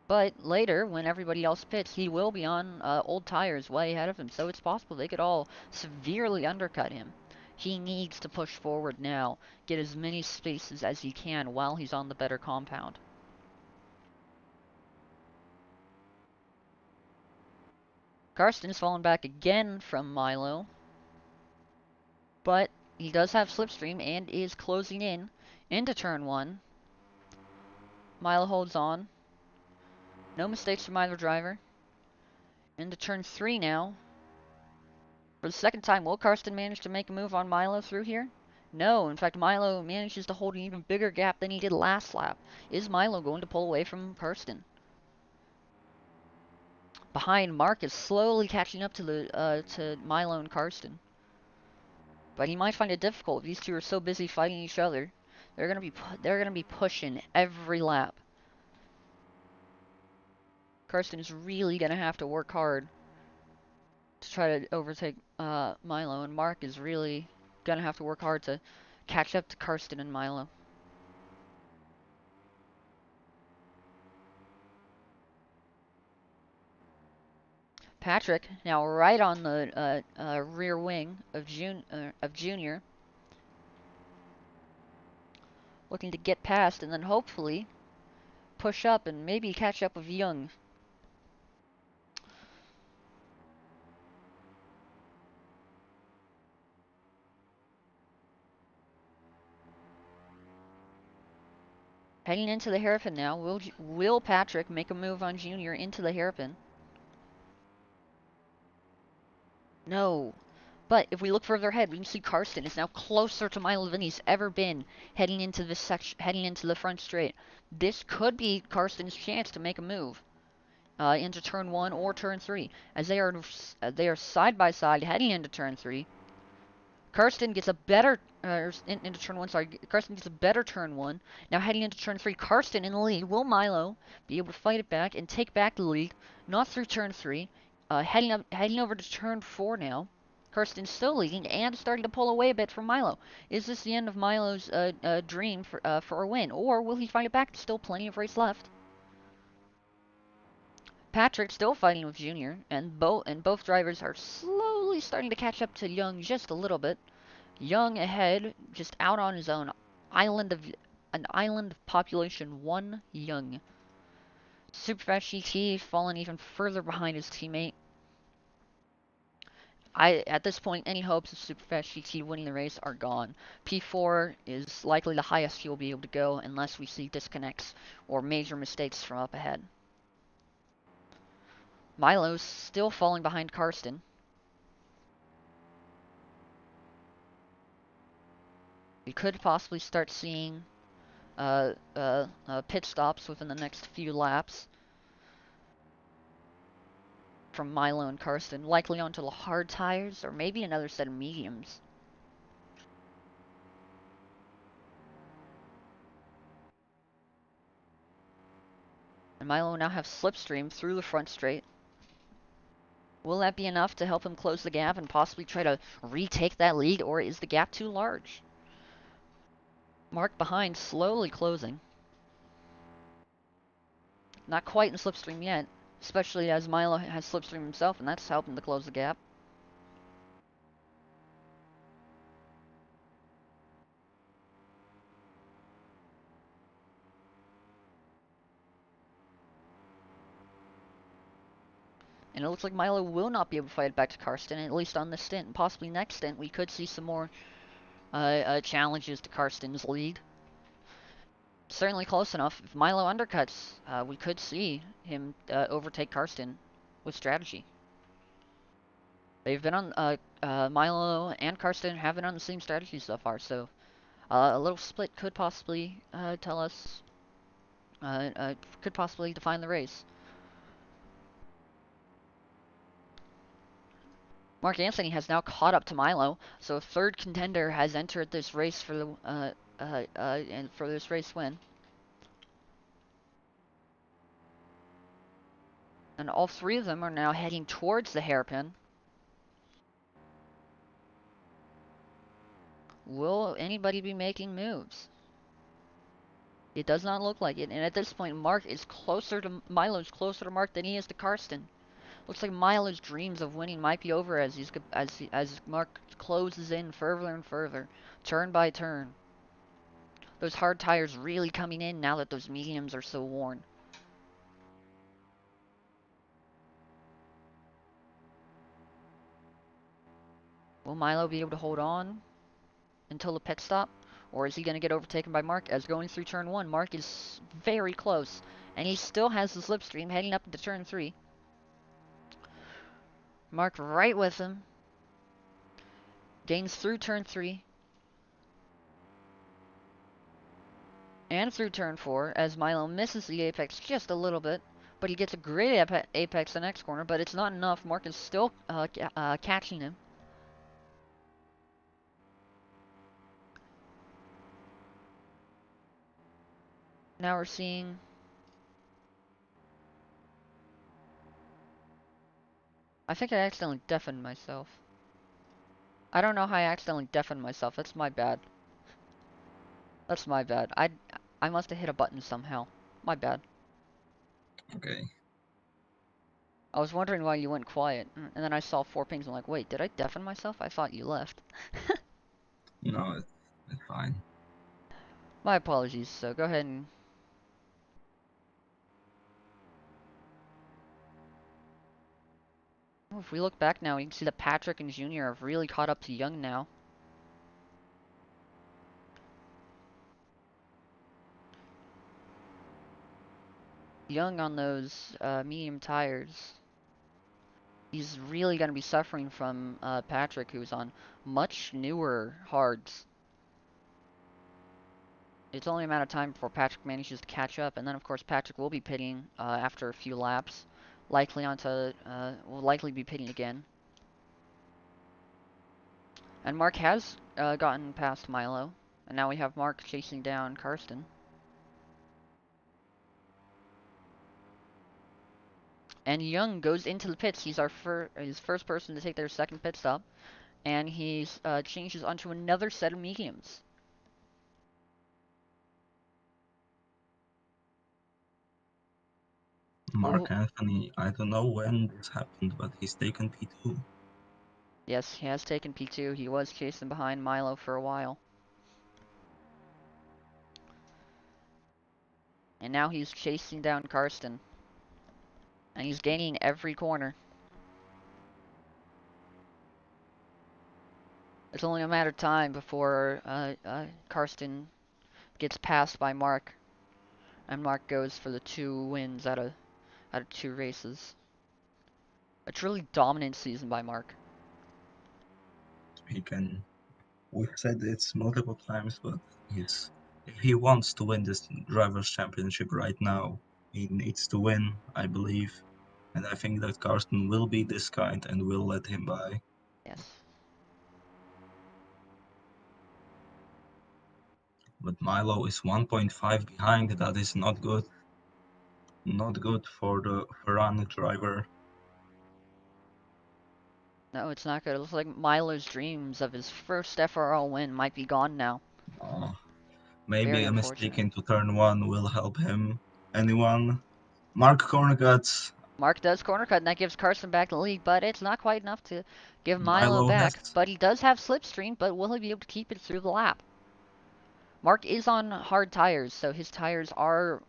Speaker 1: But later, when everybody else pits, he will be on old tires way ahead of him, so it's possible they could all severely undercut him. He needs to push forward now, get as many spaces as he can while he's on the better compound. Karsten's fallen back again from Milo, but he does have slipstream and is closing in into turn 1. Milo holds on. No mistakes from either driver. Into turn 3 now. For the second time, will Karsten manage to make a move on Milo through here? No, in fact, Milo manages to hold an even bigger gap than he did last lap. Is Milo going to pull away from Karsten? Behind, Mark is slowly catching up to Milo and Karsten. But he might find it difficult. These two are so busy fighting each other. They're gonna be pushing every lap. Karsten is really gonna have to work hard to try to overtake Milo, and Mark is really gonna have to work hard to catch up to Karsten and Milo. Patrick now right on the rear wing of Junior, looking to get past and then hopefully push up and maybe catch up with Young. Heading into the hairpin now. Will Patrick make a move on Junior into the hairpin? No. But if we look further ahead, we can see Karsten is now closer to Milo than he's ever been heading into this section, heading into the front straight. This could be Karsten's chance to make a move into turn 1 or turn 3, as they are side by side heading into turn 3. Karsten gets a better into turn 1. Sorry, Karsten gets a better turn 1. Now heading into turn 3, Karsten in the lead. Will Milo be able to fight it back and take back the lead? Not through turn 3. Heading over to turn 4 now. Karsten still leading and starting to pull away a bit from Milo. Is this the end of Milo's dream for a win, or will he fight it back? Still plenty of race left. Patrick still fighting with Junior, and both drivers are slowly starting to catch up to Young just a little bit. Young ahead, just out on his own. An island of population 1 Young. Superfast GT falling even further behind his teammate. At this point, any hopes of Superfast GT winning the race are gone. P4 is likely the highest he will be able to go unless we see disconnects or major mistakes from up ahead. Milo's still falling behind Karsten. We could possibly start seeing pit stops within the next few laps from Milo and Karsten, likely onto the hard tires or maybe another set of mediums. And Milo now have slipstream through the front straight. Will that be enough to help him close the gap and possibly try to retake that lead, or is the gap too large? Mark behind, slowly closing. Not quite in slipstream yet, especially as Milo has slipstream himself, and that's helping to close the gap. And it looks like Milo will not be able to fight it back to Karsten, at least on this stint. And possibly next stint, we could see some more challenges to Karsten's lead. Certainly close enough. If Milo undercuts, we could see him overtake Karsten with strategy. They've been on, Milo and Karsten have been on the same strategy so far, so a little split could possibly tell us, could possibly define the race. Mark Anthony has now caught up to Milo, so a third contender has entered this race for the and for this race win. And all three of them are now heading towards the hairpin. Will anybody be making moves? It does not look like it, and at this point, Milo's closer to Mark than he is to Karsten. Looks like Milo's dreams of winning might be over as Mark closes in further and further, turn by turn. Those hard tires really coming in now that those mediums are so worn. Will Milo be able to hold on until the pit stop? Or is he going to get overtaken by Mark as going through turn 1? Mark is very close, and he still has the slipstream heading up into turn 3. Mark right with him. Gains through turn 3. And through turn 4 as Milo misses the apex just a little bit. But he gets a great apex the next corner, but it's not enough. Mark is still catching him. Now we're seeing... I think I accidentally deafened myself. I don't know how I accidentally deafened myself. That's my bad. That's my bad. I must have hit a button somehow. My bad.
Speaker 2: Okay.
Speaker 1: I was wondering why you went quiet, and then I saw 4 pings. I'm like, wait, did I deafen myself? I thought you left.
Speaker 2: No, it's fine.
Speaker 1: My apologies. So go ahead and if we look back now, you can see that Patrick and Junior have really caught up to Young now. Young on those medium tires. He's really going to be suffering from Patrick, who's on much newer hards. It's only a matter of time before Patrick manages to catch up, and then of course Patrick will be pitting after a few laps, likely will likely be pitting again. And Mark has gotten past Milo, and now we have Mark chasing down Karsten. And Young goes into the pits. He's his first person to take their second pit stop, and he's changes onto another set of mediums.
Speaker 2: Mark
Speaker 1: Oh,
Speaker 2: Anthony, I don't know when this happened, but he's taken P2.
Speaker 1: yes, he has taken P2. He was chasing behind Milo for a while. And now he's chasing down Karsten. And he's gaining every corner. It's only a matter of time before Karsten gets passed by Mark. And Mark goes for the 2 wins out of 2 races. A truly dominant season by Mark.
Speaker 2: He can. We've said it multiple times, but if he wants to win this drivers' championship right now, he needs to win, I believe. And I think that Karsten will be this kind and will let him by.
Speaker 1: Yes.
Speaker 2: But Milo is 1.5 behind. That is not good. Not good for the Ferran driver.
Speaker 1: No, it's not good. It looks like Milo's dreams of his first FRL win might be gone now.
Speaker 2: Uh, Maybe
Speaker 1: Very
Speaker 2: a mistake
Speaker 1: unfortunate.
Speaker 2: into turn one will help him. Anyone? Mark Cornicuts.
Speaker 1: Mark does corner cut, and that gives Carson back the lead, but it's not quite enough to give Milo
Speaker 2: Milo has
Speaker 1: back. But he does have slipstream, but will he be able to keep it through the lap? Mark is on hard tires, so his tires are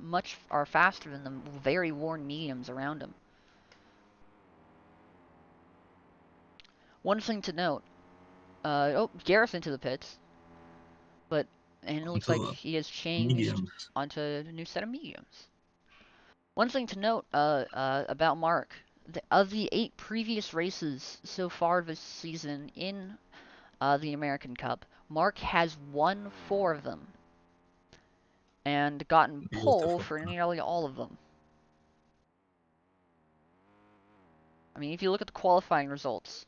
Speaker 1: faster than the very worn mediums around him. One thing to note, Gareth into the pits, and it looks like
Speaker 2: onto
Speaker 1: he has changed
Speaker 2: mediums.
Speaker 1: onto a new set of mediums. One thing to note about Mark, of the 8 previous races so far this season in the American Cup, Mark has won 4 of them and gotten pole
Speaker 2: Beautiful.
Speaker 1: for nearly all of them. I mean, if you look at the qualifying results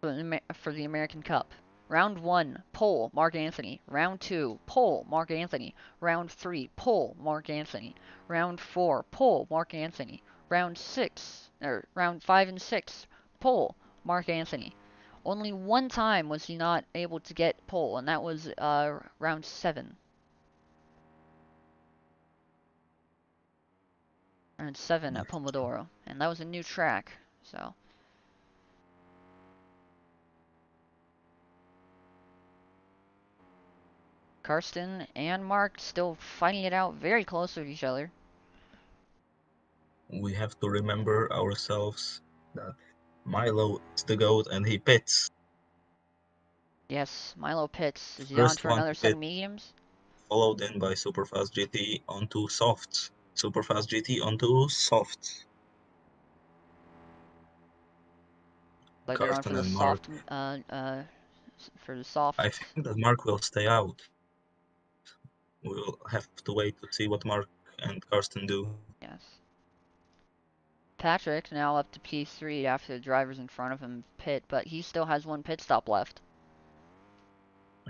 Speaker 1: for the American Cup, Round 1, pole, Mark Anthony. Round 2, pole, Mark Anthony. Round 3, pole, Mark Anthony. Round 4, pole, Mark Anthony. Round 5 and 6, pole, Mark Anthony. Only one time was he not able to get pole, and that was round 7. Round 7 at Pomodoro, and that was a new track, so. Karsten and Mark still fighting it out very close with each other.
Speaker 2: We have to remember ourselves that Milo is the GOAT and he pits.
Speaker 1: Yes, Milo pits. Is he on
Speaker 2: First
Speaker 1: for
Speaker 2: one
Speaker 1: another
Speaker 2: to
Speaker 1: set
Speaker 2: pit,
Speaker 1: of mediums?
Speaker 2: followed in by Superfast GT onto softs. Superfast GT onto softs.
Speaker 1: Like they're going for
Speaker 2: Karsten
Speaker 1: the
Speaker 2: and Mark.
Speaker 1: soft, for the
Speaker 2: I
Speaker 1: soft.
Speaker 2: think that Mark will stay out. We'll have to wait to see what Mark and Karsten do.
Speaker 1: Yes. Patrick now up to P3 after the drivers in front of him pit, but he still has 1 pit stop left.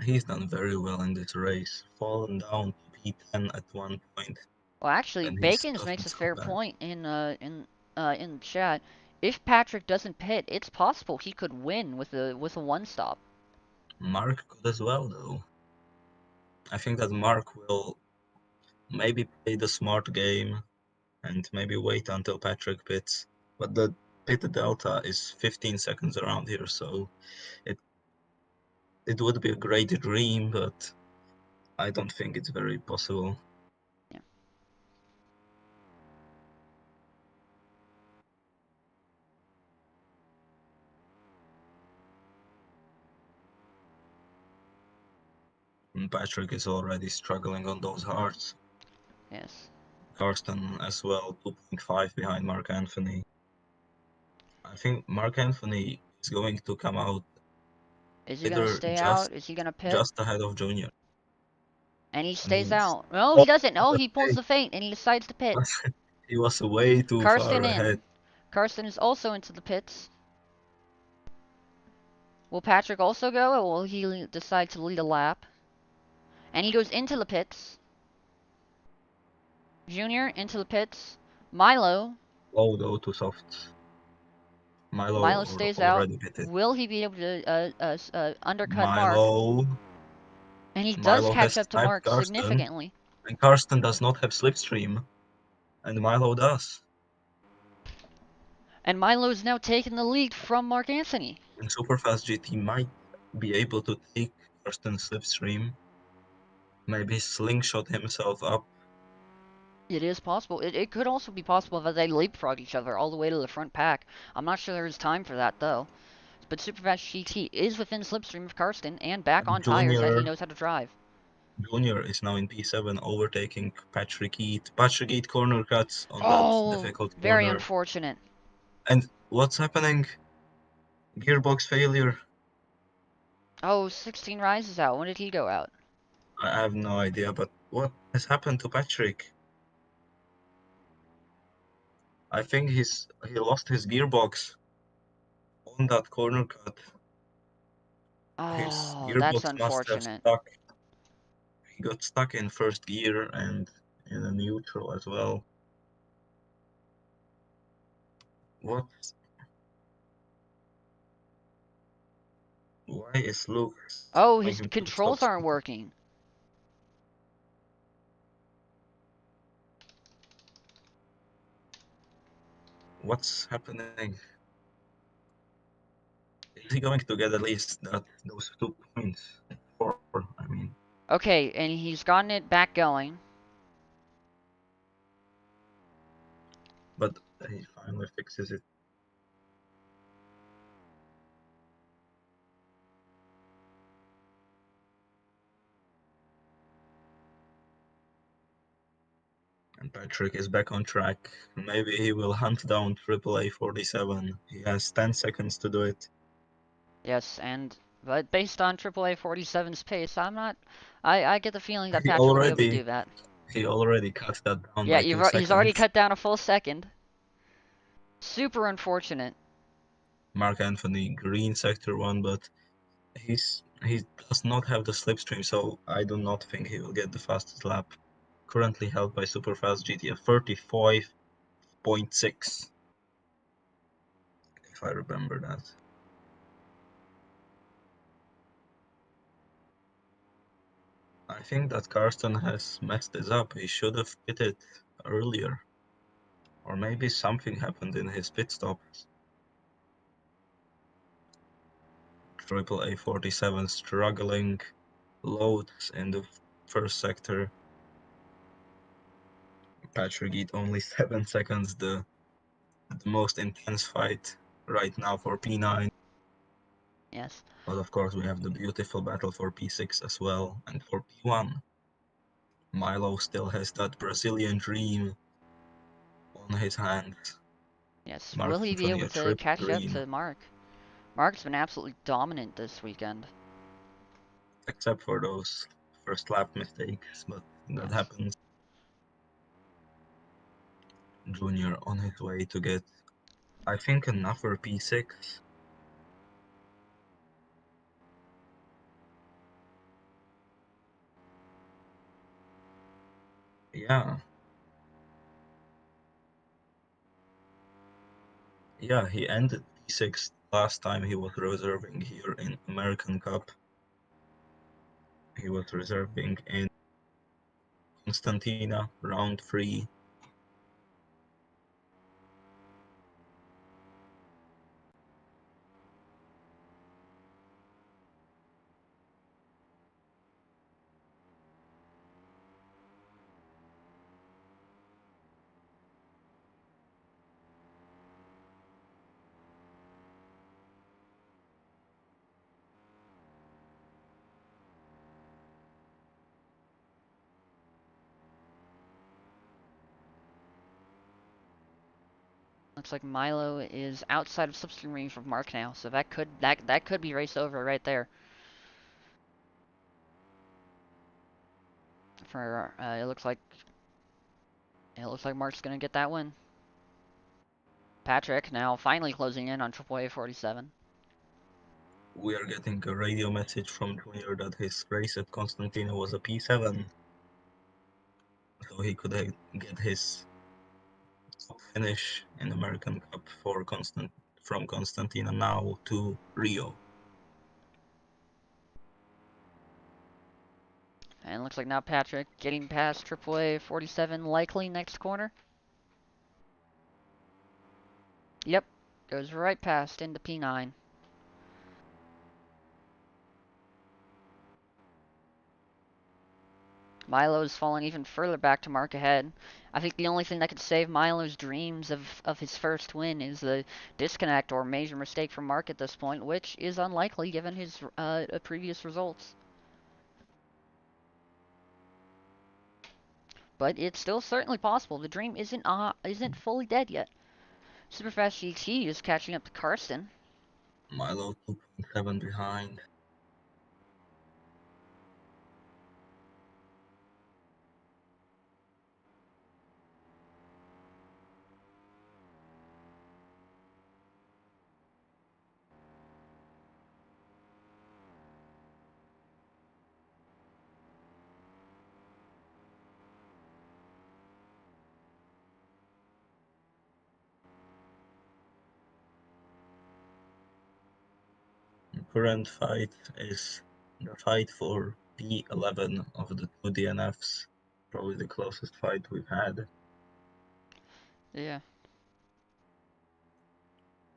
Speaker 2: He's done very well in this race, fallen down to P10 at one point,
Speaker 1: Well, actually,
Speaker 2: and he's
Speaker 1: Bacons makes
Speaker 2: gotten
Speaker 1: a
Speaker 2: so
Speaker 1: fair
Speaker 2: back.
Speaker 1: point in the chat. If Patrick doesn't pit, it's possible he could win with a 1 stop.
Speaker 2: Mark could as well, though. I think that Mark will maybe play the smart game and maybe wait until Patrick pits. But the pit delta is 15 seconds around here, so it it would be a great dream, but I don't think it's very possible.
Speaker 1: Yeah.
Speaker 2: And Patrick is already struggling on those hearts.
Speaker 1: Yes.
Speaker 2: Karsten as well, 2.5 behind Mark Anthony. I think Mark Anthony is going to come out
Speaker 1: Is he gonna
Speaker 2: either
Speaker 1: stay
Speaker 2: just
Speaker 1: out? Is he gonna pit?
Speaker 2: just ahead of Junior.
Speaker 1: And he
Speaker 2: And
Speaker 1: stays
Speaker 2: he's
Speaker 1: out. No,
Speaker 2: oh,
Speaker 1: he doesn't. No,
Speaker 2: but
Speaker 1: he pulls
Speaker 2: hey,
Speaker 1: the feint and he decides to pit.
Speaker 2: he was way too far
Speaker 1: Karsten
Speaker 2: ahead.
Speaker 1: in. Karsten is also into the pits. Will Patrick also go, or will he decide to lead a lap? And he goes into the pits. Junior into the pits. Milo.
Speaker 2: Oh, though too soft. Milo
Speaker 1: Milo stays out.
Speaker 2: already hit it.
Speaker 1: Will he be able to undercut Mark?
Speaker 2: Milo
Speaker 1: And he does
Speaker 2: Milo
Speaker 1: catch
Speaker 2: has
Speaker 1: up to
Speaker 2: sniped
Speaker 1: Mark
Speaker 2: Karsten,
Speaker 1: significantly.
Speaker 2: and Karsten does not have slipstream, and Milo does.
Speaker 1: And Milo is now taking the lead from Mark Anthony.
Speaker 2: And Superfast GT might be able to take Karsten's slipstream, maybe slingshot himself up.
Speaker 1: It is possible. It could also be possible that they leapfrog each other all the way to the front pack. I'm not sure there's time for that, though. But Superfast GT is within slipstream of Karsten and back
Speaker 2: And
Speaker 1: on tires that he knows how to drive.
Speaker 2: Junior is now in P7, overtaking Patrick Eat. Patrick Eat corner cuts on that
Speaker 1: Oh,
Speaker 2: difficult
Speaker 1: very
Speaker 2: corner.
Speaker 1: unfortunate.
Speaker 2: And what's happening? Gearbox failure?
Speaker 1: Oh, 16 rises out. When did he go out?
Speaker 2: I have no idea, but what has happened to Patrick? I think he lost his gearbox on that corner cut. His
Speaker 1: Oh, that's
Speaker 2: gearbox must have
Speaker 1: unfortunate.
Speaker 2: stuck. He got stuck in first gear and in a neutral as well. What? Why is Luke
Speaker 1: Oh,
Speaker 2: telling
Speaker 1: his
Speaker 2: him to stop
Speaker 1: controls aren't
Speaker 2: speeding?
Speaker 1: working.
Speaker 2: What's happening? Is he going to get at least those 2 points? Four, I mean.
Speaker 1: Okay, and he's gotten it back going.
Speaker 2: But he finally fixes it. And Patrick is back on track. Maybe he will hunt down AAA 47. He has 10 seconds to do it.
Speaker 1: Yes, but based on AAA 47's pace, I'm not. I get the feeling that
Speaker 2: He
Speaker 1: Patrick will be able to
Speaker 2: already
Speaker 1: do that.
Speaker 2: he already cut that down
Speaker 1: Yeah,
Speaker 2: by two
Speaker 1: he's already
Speaker 2: seconds.
Speaker 1: cut down a full second. Super unfortunate.
Speaker 2: Mark Anthony green sector one, but he does not have the slipstream, so I do not think he will get the fastest lap. Currently held by Superfast GT 35.6, if I remember that. I think that Karsten has messed this up. He should have pitted earlier. Or maybe something happened in his pit stops. AAA 47 struggling loads in the first sector. Patrick Eat only 7 seconds, the most intense fight right now for P9.
Speaker 1: Yes.
Speaker 2: But of course, we have the beautiful battle for P6 as well. And for P1, Milo still has that Brazilian dream on his hands.
Speaker 1: Yes.
Speaker 2: Mark
Speaker 1: Will he be
Speaker 2: Anthony,
Speaker 1: able
Speaker 2: a
Speaker 1: to
Speaker 2: triple
Speaker 1: catch up
Speaker 2: green,
Speaker 1: to Mark? Mark's been absolutely dominant this weekend.
Speaker 2: except for those first lap mistakes, but that
Speaker 1: Yes.
Speaker 2: happens. Junior on his way to get, I think, another P6. Yeah, yeah, he ended P6 last time he was reserving here in American Cup. he was reserving in Constantina, round 3.
Speaker 1: Looks like Milo is outside of slipstream range of Mark now, so that could be race over right there. For it looks like Mark's gonna get that win. Patrick now finally closing in on Triple A 47.
Speaker 2: We are getting a radio message from Junior that his race at Constantina was a P7, so he could get his top finish in American Cup from Constantina now to Rio.
Speaker 1: And looks like now Patrick getting past Triple A 47 likely next corner. Yep, goes right past into P9. Milo's falling even further back to Mark ahead. I think the only thing that could save Milo's dreams of his first win is the disconnect or major mistake from Mark at this point, which is unlikely given his previous results. But it's still certainly possible. The dream isn't fully dead yet. Superfast GT is catching up to Karsten.
Speaker 2: Milo 2.7 behind. The current fight is the fight for P11 of the two DNFs. Probably the closest fight we've had.
Speaker 1: Yeah.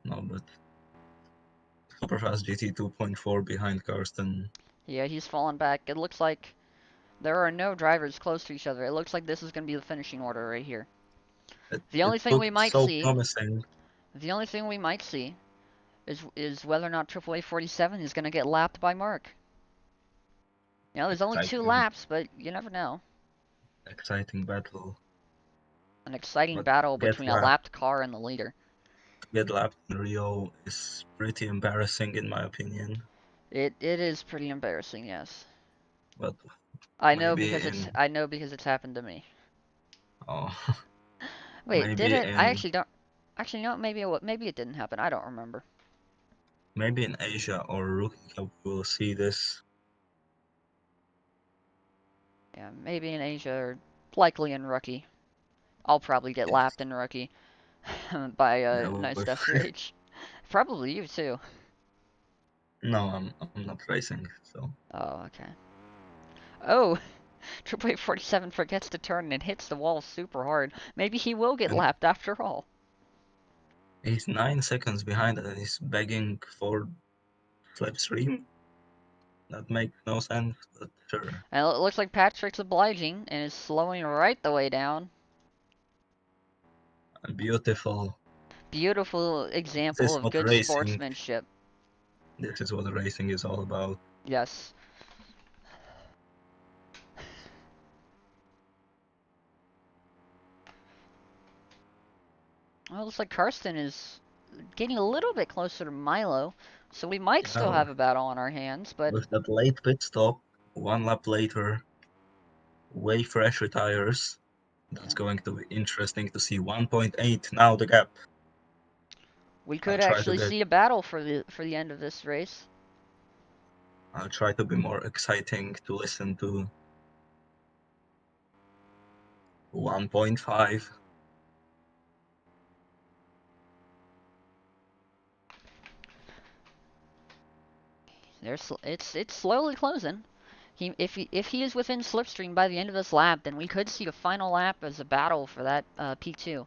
Speaker 2: No, but Superfast GT 2.4 behind Karsten.
Speaker 1: Yeah, he's fallen back. It looks like there are no drivers close to each other. It looks like this is going to be the finishing order right here.
Speaker 2: It,
Speaker 1: The
Speaker 2: it
Speaker 1: only thing we
Speaker 2: looked
Speaker 1: might
Speaker 2: so
Speaker 1: see,
Speaker 2: promising.
Speaker 1: the only thing we might see is whether or not Triple A 47 is going to get lapped by Mark. You know, there's only two
Speaker 2: Exciting,
Speaker 1: laps, but you never know.
Speaker 2: exciting battle.
Speaker 1: An exciting
Speaker 2: But
Speaker 1: battle
Speaker 2: get
Speaker 1: between a
Speaker 2: lapped,
Speaker 1: lapped car and the leader.
Speaker 2: get lapped in Rio is pretty embarrassing in my opinion.
Speaker 1: It is pretty embarrassing, yes.
Speaker 2: But
Speaker 1: I know
Speaker 2: maybe
Speaker 1: because
Speaker 2: in
Speaker 1: it's happened to me.
Speaker 2: oh,
Speaker 1: Wait, did
Speaker 2: maybe
Speaker 1: it? I
Speaker 2: in
Speaker 1: actually don't. Actually, no. Maybe it didn't happen. I don't remember.
Speaker 2: maybe in Asia or Rookie Cup we'll see this.
Speaker 1: Yeah, maybe in Asia or likely in Rookie. I'll probably get
Speaker 2: Yes,
Speaker 1: lapped in Rookie by
Speaker 2: yeah,
Speaker 1: a
Speaker 2: we'll
Speaker 1: nice
Speaker 2: go
Speaker 1: death
Speaker 2: for it.
Speaker 1: rage. Probably you too.
Speaker 2: No, I'm not racing, so
Speaker 1: Oh, okay. Oh, Triple H 47 forgets to turn and hits the wall super hard. Maybe he will get
Speaker 2: and
Speaker 1: lapped after all.
Speaker 2: he's 9 seconds behind and he's begging for slipstream. That makes no sense, but sure.
Speaker 1: And it looks like Patrick's obliging and is slowing right the way down.
Speaker 2: Beautiful.
Speaker 1: Beautiful
Speaker 2: This
Speaker 1: example
Speaker 2: is
Speaker 1: of
Speaker 2: what
Speaker 1: good
Speaker 2: racing.
Speaker 1: sportsmanship.
Speaker 2: This is what racing is all about.
Speaker 1: Yes. Well, it looks like Karsten is getting a little bit closer to Milo, so we might still
Speaker 2: Yeah,
Speaker 1: have a battle on our hands, but
Speaker 2: with that late pit stop, 1 lap later, way fresher tires. That's
Speaker 1: yeah,
Speaker 2: going to be interesting to see. 1.8 now the gap.
Speaker 1: we
Speaker 2: I'll
Speaker 1: could
Speaker 2: try to
Speaker 1: actually
Speaker 2: get.
Speaker 1: see a battle for the end of this race.
Speaker 2: I'll try to be more exciting to listen to. 1.5.
Speaker 1: It's slowly closing. If he is within slipstream by the end of this lap, then we could see a final lap as a battle for that P2.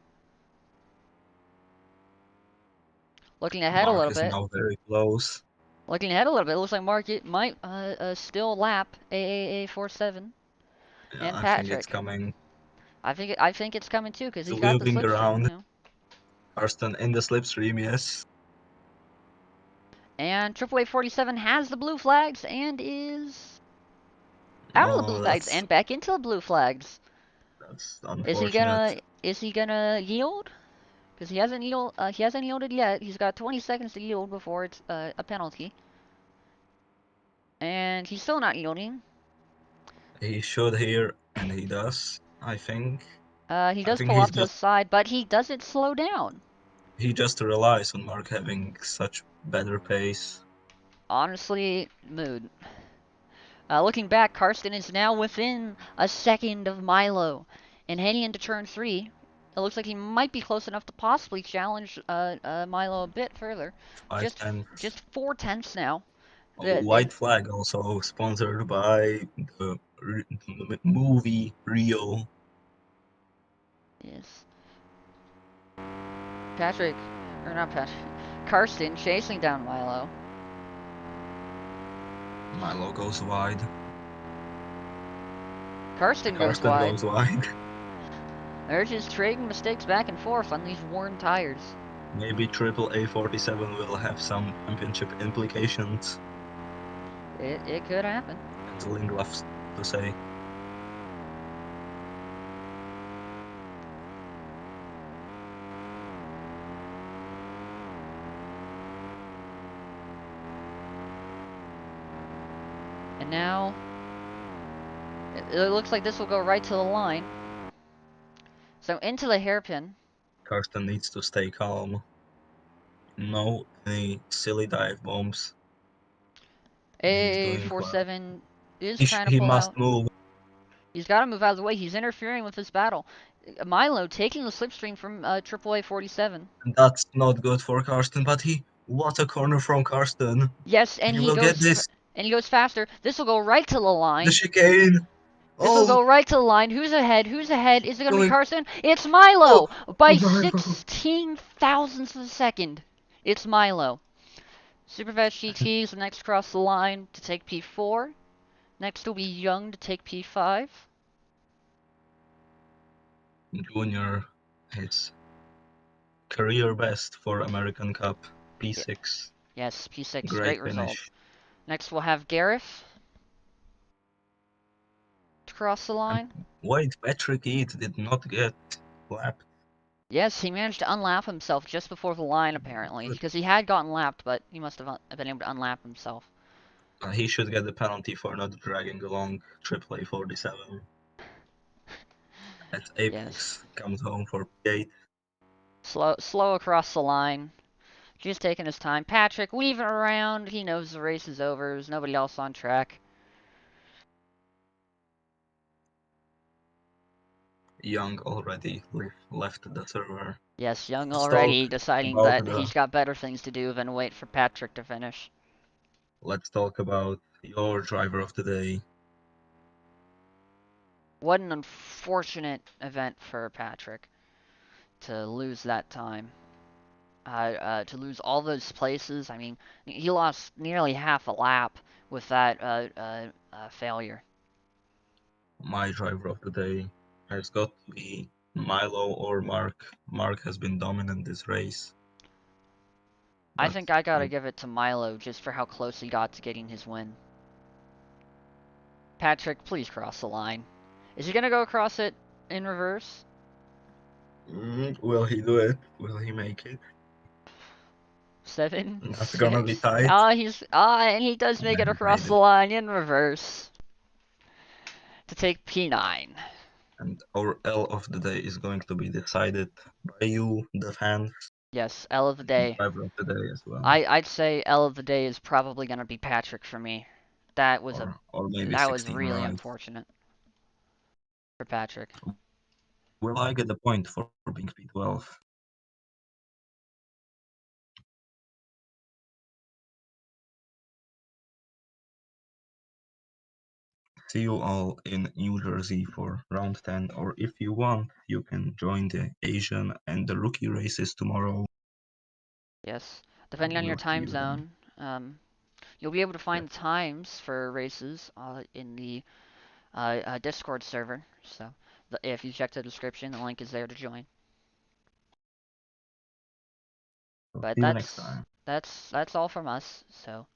Speaker 1: Looking ahead a
Speaker 2: Mark
Speaker 1: little
Speaker 2: is
Speaker 1: bit.
Speaker 2: now very close.
Speaker 1: Looking ahead a little bit, it looks like Mark might still lap AAA47
Speaker 2: Yeah,
Speaker 1: and
Speaker 2: I think it's
Speaker 1: Patrick.
Speaker 2: coming.
Speaker 1: I think it's coming too because
Speaker 2: It's
Speaker 1: he's got the
Speaker 2: looping
Speaker 1: slipstream, you
Speaker 2: around.
Speaker 1: know.
Speaker 2: Karsten in the slipstream, yes.
Speaker 1: And AAA47 has the blue flags and is out of the blue
Speaker 2: Oh,
Speaker 1: flags and back into the blue flags.
Speaker 2: that's
Speaker 1: Is he
Speaker 2: unfortunate.
Speaker 1: gonna is he gonna yield? Because he hasn't yielded yet. He's got 20 seconds to yield before it's a penalty. And he's still not yielding.
Speaker 2: He should here, and he does, I think.
Speaker 1: He
Speaker 2: I
Speaker 1: does
Speaker 2: think
Speaker 1: pull off to the side, but he doesn't slow down.
Speaker 2: he just relies on Mark having such better pace.
Speaker 1: Honestly, mood. Looking back, Karsten is now within a second of Milo. And heading into turn 3, it looks like he might be close enough to possibly challenge Milo a bit further.
Speaker 2: Five
Speaker 1: Just
Speaker 2: tenths.
Speaker 1: just 4 tenths now.
Speaker 2: Oh, white flag also sponsored by the movie Rio.
Speaker 1: Yes. Patrick, or not Patrick, Karsten chasing down Milo.
Speaker 2: Milo goes wide.
Speaker 1: Karsten goes
Speaker 2: Karsten
Speaker 1: wide.
Speaker 2: goes wide.
Speaker 1: They're just trading mistakes back and forth on these worn tires.
Speaker 2: Maybe Triple A47 will have some championship implications,
Speaker 1: It could happen.
Speaker 2: as Ling loves to say.
Speaker 1: And now, it looks like this will go right to the line. So into the hairpin.
Speaker 2: Karsten needs to stay calm. No any silly dive bombs. He's doing well.
Speaker 1: A47 is
Speaker 2: He,
Speaker 1: trying to
Speaker 2: he
Speaker 1: pull
Speaker 2: must
Speaker 1: out.
Speaker 2: move.
Speaker 1: He's got to move out of the way. He's interfering with this battle. Milo taking the slipstream from AAA47.
Speaker 2: That's not good for Karsten, but what a corner from Karsten.
Speaker 1: Yes,
Speaker 2: He will get this.
Speaker 1: and he goes faster. This will go right to the
Speaker 2: The
Speaker 1: line.
Speaker 2: chicane.
Speaker 1: This will
Speaker 2: Oh,
Speaker 1: go right to the line. Who's ahead? Who's ahead? Is it going to be
Speaker 2: going.
Speaker 1: Carson? It's
Speaker 2: Oh,
Speaker 1: Milo by
Speaker 2: Milo.
Speaker 1: 16 thousandths of a second. It's Milo. Superfast GT is the next across the line to take P4. Next will be Young to take P5.
Speaker 2: Junior, his career best for American Cup. P6.
Speaker 1: Yes, P6.
Speaker 2: Great
Speaker 1: Great result.
Speaker 2: finish.
Speaker 1: Next we'll have Gareth to cross the
Speaker 2: And
Speaker 1: line.
Speaker 2: wait, Patrick Eade did not get lapped.
Speaker 1: Yes, he managed to unlap himself just before the line, apparently,
Speaker 2: Good.
Speaker 1: because he had gotten lapped, but he must have been able to unlap himself.
Speaker 2: He should get the penalty for not dragging along AAA 47. As
Speaker 1: Yes.
Speaker 2: Apex comes home for P8.
Speaker 1: Slow across the line. Just taking his time. Patrick weaving around. He knows the race is over. There's nobody else on track.
Speaker 2: Young already left the server.
Speaker 1: Yes, Young
Speaker 2: Let's talk
Speaker 1: already deciding
Speaker 2: about
Speaker 1: that
Speaker 2: the.
Speaker 1: he's got better things to do than wait for Patrick to finish.
Speaker 2: Let's talk about your driver of the day.
Speaker 1: What an unfortunate event for Patrick to lose that time. To lose all those places. I mean, he lost nearly half a lap with that failure.
Speaker 2: My driver of the day has got to be Milo or Mark. Mark has been dominant this race,
Speaker 1: I
Speaker 2: but
Speaker 1: think I gotta give it to Milo just for how close he got to getting his win. Patrick, please cross the line. Is he gonna go across it in reverse?
Speaker 2: will he do it? Will he make it?
Speaker 1: Seven,
Speaker 2: Not gonna be
Speaker 1: six.
Speaker 2: tight.
Speaker 1: And he does make
Speaker 2: Yeah,
Speaker 1: it
Speaker 2: he
Speaker 1: across
Speaker 2: made
Speaker 1: the
Speaker 2: it.
Speaker 1: line in reverse to take P9.
Speaker 2: And our L of the day is going to be decided by you, the fans,
Speaker 1: Yes, L of the
Speaker 2: and
Speaker 1: day.
Speaker 2: driver of the day as well.
Speaker 1: I'd say L of the day is probably gonna be Patrick for me. That was a
Speaker 2: Or maybe
Speaker 1: that was
Speaker 2: 16
Speaker 1: really
Speaker 2: right.
Speaker 1: unfortunate for Patrick.
Speaker 2: Will I get the point for being P12? See you all in New Jersey for round 10, or if you want, you can join the Asian and the rookie races tomorrow.
Speaker 1: Yes,
Speaker 2: And
Speaker 1: depending on your
Speaker 2: we'll see
Speaker 1: time
Speaker 2: you then.
Speaker 1: zone, you'll be able to
Speaker 2: Yes.
Speaker 1: find the times for races in the Discord server. So if you check the description, the link is there to join.
Speaker 2: So
Speaker 1: But
Speaker 2: see you next
Speaker 1: that's
Speaker 2: time.
Speaker 1: that's that's all from us. So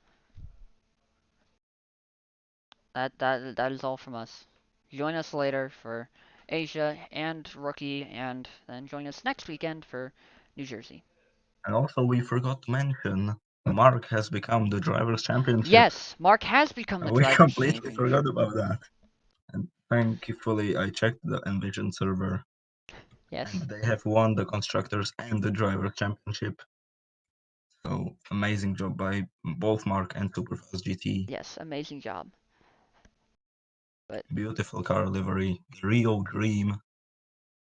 Speaker 1: that is all from us. Join us later for Asia and Rookie, and then join us next weekend for New Jersey.
Speaker 2: And also, we forgot to mention Mark has become the Drivers' Championship.
Speaker 1: Yes, Mark has become the
Speaker 2: We
Speaker 1: Drivers'
Speaker 2: completely
Speaker 1: Championship.
Speaker 2: forgot about that. And thankfully, I checked the Envision server, and
Speaker 1: Yes,
Speaker 2: they have won the Constructors and the Drivers' Championship. So amazing job by both Mark and Superfast GT.
Speaker 1: yes, amazing job. But
Speaker 2: Beautiful car livery, the Rio Dream.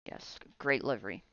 Speaker 1: yes, great livery.